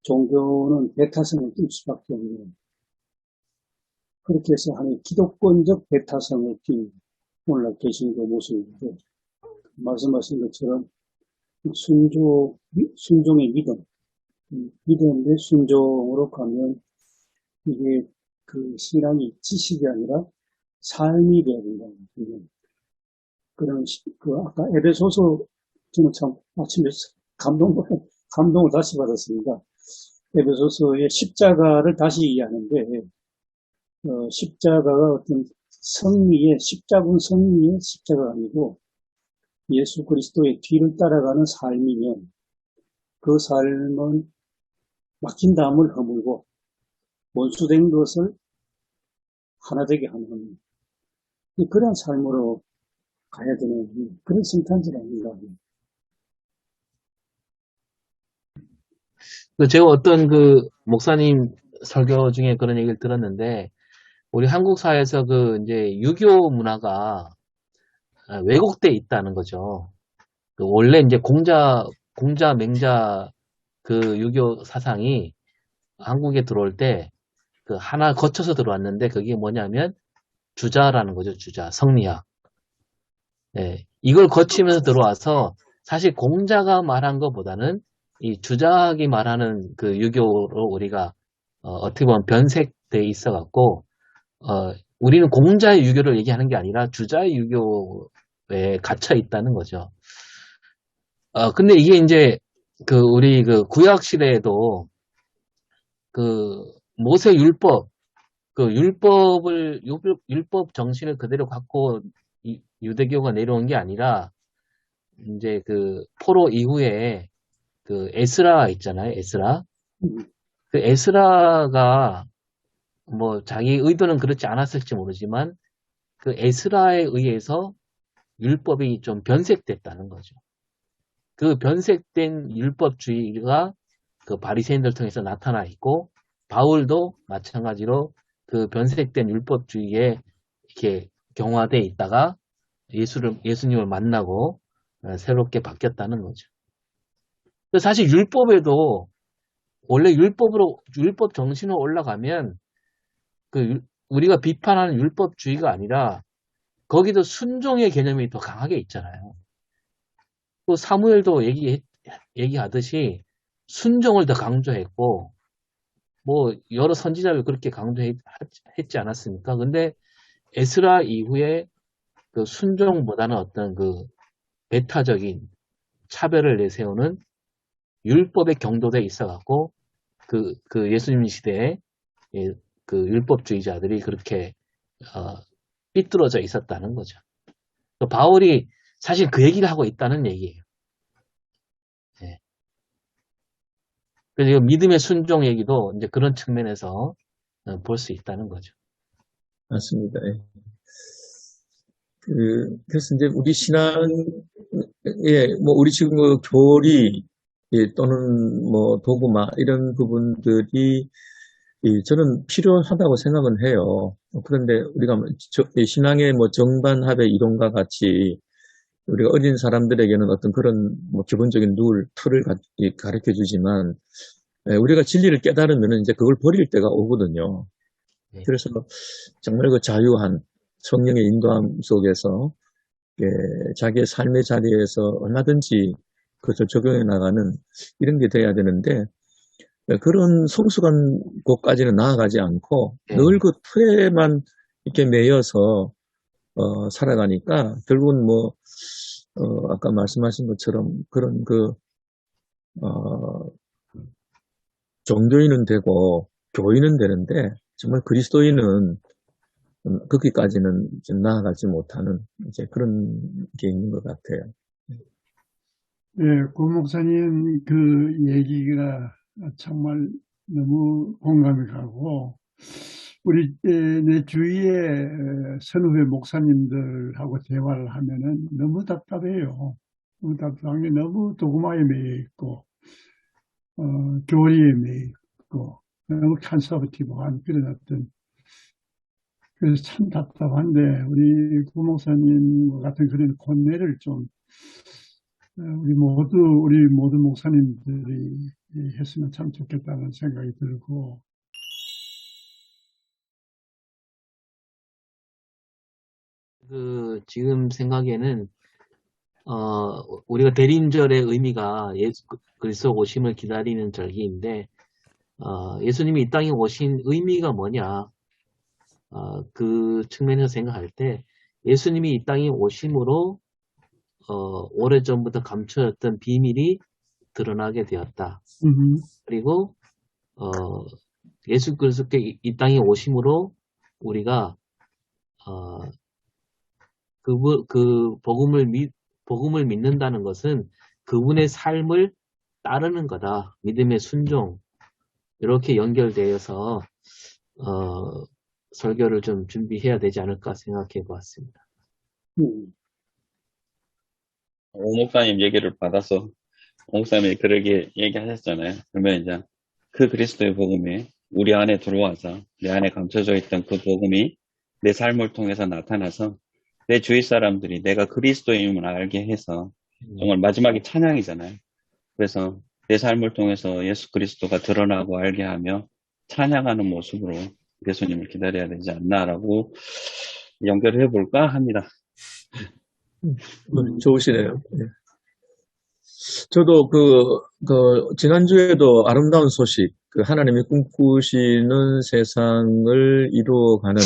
종교는 배타성을 띨 수밖에 없는, 그렇게 해서 하는 기독권적 배타성을 띈 오늘날 개신교 모습인데, 말씀하신 것처럼 순종의 믿음의 순종으로 가면 이게 그 신앙이 지식이 아니라 삶이 되어야 된다는 그런 아까 에베소서 저는 참 아침에 감동을 다시 받았습니다. 에베소서의 십자가를 다시 이해하는데 십자가가 어떤 십자군 성리의 십자가가 아니고 예수 그리스도의 뒤를 따라가는 삶이면 그 삶은 막힌 담을 허물고 원수된 것을 하나 되게 하는 그런 삶으로 가야 되는 그런 성탄절 아닌가. 제가 어떤 목사님 설교 중에 그런 얘기를 들었는데, 우리 한국 사회에서 이제 유교 문화가 왜곡돼 있다는 거죠. 원래 이제 공자, 맹자 그 유교 사상이 한국에 들어올 때 그 하나 거쳐서 들어왔는데 그게 뭐냐면 주자라는 거죠. 주자, 성리학. 네, 이걸 거치면서 들어와서 사실 공자가 말한 것보다는 이 주자학이 말하는 그 유교로 우리가 어떻게 보면 변색돼 있어갖고 우리는 공자의 유교를 얘기하는 게 아니라 주자의 유교에 갇혀 있다는 거죠. 근데 이게 이제 그 우리 그 구약 시대에도 그 모세 율법 그 율법 정신을 그대로 갖고 유대교가 내려온 게 아니라 이제 그 포로 이후에 그 에스라 있잖아요. 에스라. 그 에스라가 뭐 자기 의도는 그렇지 않았을지 모르지만 그 에스라에 의해서 율법이 좀 변색됐다는 거죠. 그 변색된 율법주의가 그 바리새인들 통해서 나타나 있고 바울도 마찬가지로 그 변색된 율법주의에 이렇게 경화돼 있다가 예수님을 만나고 새롭게 바뀌었다는 거죠. 사실 율법에도 원래 율법 정신으로 올라가면 그 우리가 비판하는 율법주의가 아니라 거기도 순종의 개념이 더 강하게 있잖아요. 또 사무엘도 얘기하듯이 순종을 더 강조했고 뭐 여러 선지자를 그렇게 강조했지 않았습니까? 근데 에스라 이후에 그 순종보다는 어떤 그 배타적인 차별을 내세우는 율법의 경도돼 있어갖고 그 예수님 시대에 그 율법주의자들이 그렇게 삐뚤어져 있었다는 거죠. 바울이 사실 그 얘기를 하고 있다는 얘기예요. 네. 그래서 믿음의 순종 얘기도 이제 그런 측면에서 볼 수 있다는 거죠. 맞습니다. 예. 그래서 이제 우리 신앙, 뭐 우리 지금 그 교리 또는 뭐 도구마 이런 부분들이 저는 필요하다고 생각은 해요. 그런데 우리가 신앙의 뭐 정반합의 이론과 같이 우리가 어린 사람들에게는 어떤 그런 뭐 기본적인 틀을 가르쳐 주지만 우리가 진리를 깨달으면 이제 그걸 버릴 때가 오거든요. 그래서 정말 그 자유한 성령의 인도함 속에서 자기의 삶의 자리에서 얼마든지 그것을 적용해 나가는 이런 게 돼야 되는데 그런 성숙한 곳까지는 나아가지 않고 늘 그 틀에만 이렇게 매여서 살아가니까 결국은 뭐 아까 말씀하신 것처럼 그런 종교인은 되고 교인은 되는데 정말 그리스도인은 거기까지는 좀 나아가지 못하는 이제 그런 게 있는 것 같아요. 예, 고 목사님 그 얘기가 정말 너무 공감이 가고 우리 내 주위에 선후배 목사님들하고 대화를 하면은 너무 답답해요. 너무 답답한 게 너무 도구마에 매여 있고 교리에 매여 있고 너무 컨서버티브한 그런 어떤 그래서 참 답답한데 우리 고 목사님 같은 그런 권내를 좀 우리 모두 목사님들이 했으면 참 좋겠다는 생각이 들고 지금 생각에는 우리가 대림절의 의미가 예수 그리스도 오심을 기다리는 절기인데 예수님이 이 땅에 오신 의미가 뭐냐 그 측면에서 생각할 때 예수님이 이 땅에 오심으로 오래전부터 감춰졌던 비밀이 드러나게 되었다. 그리고 예수 그리스도께 이 땅에 오심으로 우리가 그 복음을 믿는다는 것은 그분의 삶을 따르는 거다. 믿음의 순종 이렇게 연결되어서 설교를 좀 준비해야 되지 않을까 생각해 보았습니다. 오 목사님 얘기를 받아서 오 목사님이 그러게 얘기하셨잖아요. 그러면 이제 그 그리스도의 복음이 우리 안에 들어와서 내 안에 감춰져 있던 그 복음이 내 삶을 통해서 나타나서 내 주위 사람들이 내가 그리스도임을 알게 해서 정말 마지막에 찬양이잖아요. 그래서 내 삶을 통해서 예수 그리스도가 드러나고 알게 하며 찬양하는 모습으로 예수님을 기다려야 되지 않나라고 연결해 볼까 합니다. 좋으시네요. 예. 저도 지난주에도 아름다운 소식, 하나님이 꿈꾸시는 세상을 이루어가는,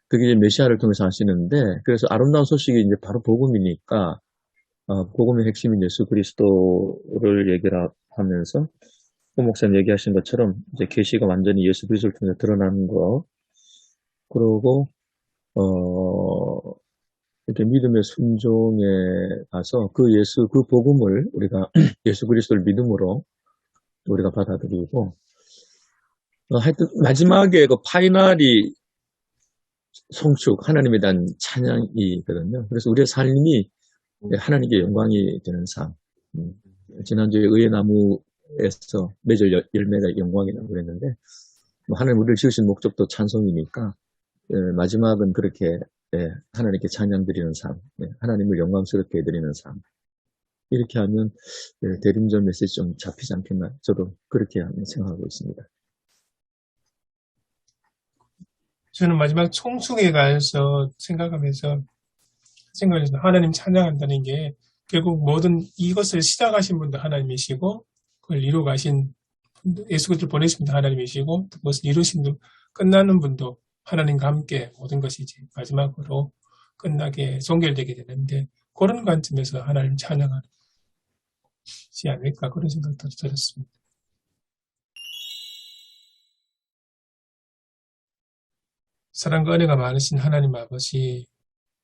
그게 이제 메시아를 통해서 하시는데, 그래서 아름다운 소식이 이제 바로 복음이니까, 복음의 핵심인 예수 그리스도를 얘기를 하면서, 고 목사님 얘기하신 것처럼, 이제 계시가 완전히 예수 그리스도를 통해 드러나는 거, 그러고, 이렇게 믿음의 순종에 가서 그 복음을 우리가 예수 그리스도를 믿음으로 우리가 받아들이고, 하여튼 마지막에 그 파이널이 송축, 하나님에 대한 찬양이거든요. 그래서 우리의 삶이 하나님께 영광이 되는 삶. 지난주에 의의 나무에서 맺을 열매가 영광이라고 그랬는데, 하나님 우리를 지으신 목적도 찬송이니까, 마지막은 그렇게 하나님께 찬양 드리는 삶, 하나님을 영광스럽게 해드리는 삶. 이렇게 하면 대림절 메시지 좀 잡히지 않겠나, 저도 그렇게 생각하고 있습니다. 저는 마지막 총숙에 가서 생각하면서 하나님 찬양한다는 게 결국 모든 이것을 시작하신 분도 하나님이시고 그걸 이루어가신 분도, 예수 그리스도를 보내신 분도 하나님이시고 그것을 이루신 분도, 끝나는 분도 하나님과 함께 모든 것이 이제 마지막으로 끝나게 종결되게 되는데, 그런 관점에서 하나님 찬양하는 것이 아닐까, 그런 생각도 들었습니다. 사랑과 은혜가 많으신 하나님 아버지,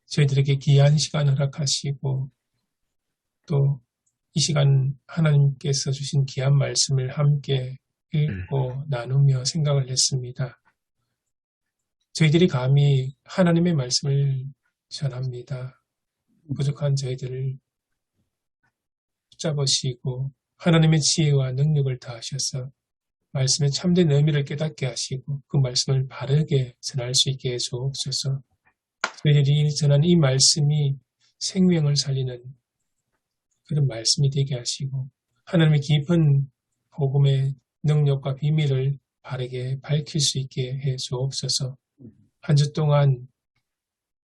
저희들에게 귀한 시간 허락하시고 또 이 시간 하나님께서 주신 귀한 말씀을 함께 읽고 나누며 생각을 했습니다. 저희들이 감히 하나님의 말씀을 전합니다. 부족한 저희들을 붙잡으시고 하나님의 지혜와 능력을 다하셔서 말씀의 참된 의미를 깨닫게 하시고 그 말씀을 바르게 전할 수 있게 해주옵소서. 저희들이 전한 이 말씀이 생명을 살리는 그런 말씀이 되게 하시고 하나님의 깊은 복음의 능력과 비밀을 바르게 밝힐 수 있게 해주옵소서. 한 주 동안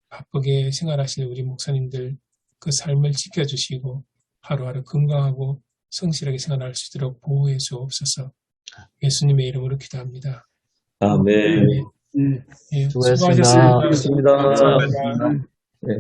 바쁘게 생활하실 우리 목사님들 그 삶을 지켜주시고 하루하루 건강하고 성실하게 생활할 수 있도록 보호해 주옵소서. 예수님의 이름으로 기도합니다. 아멘. 예, 수고하셨습니다. 수고하셨습니다. 수고하셨습니다. 감사합니다. 네.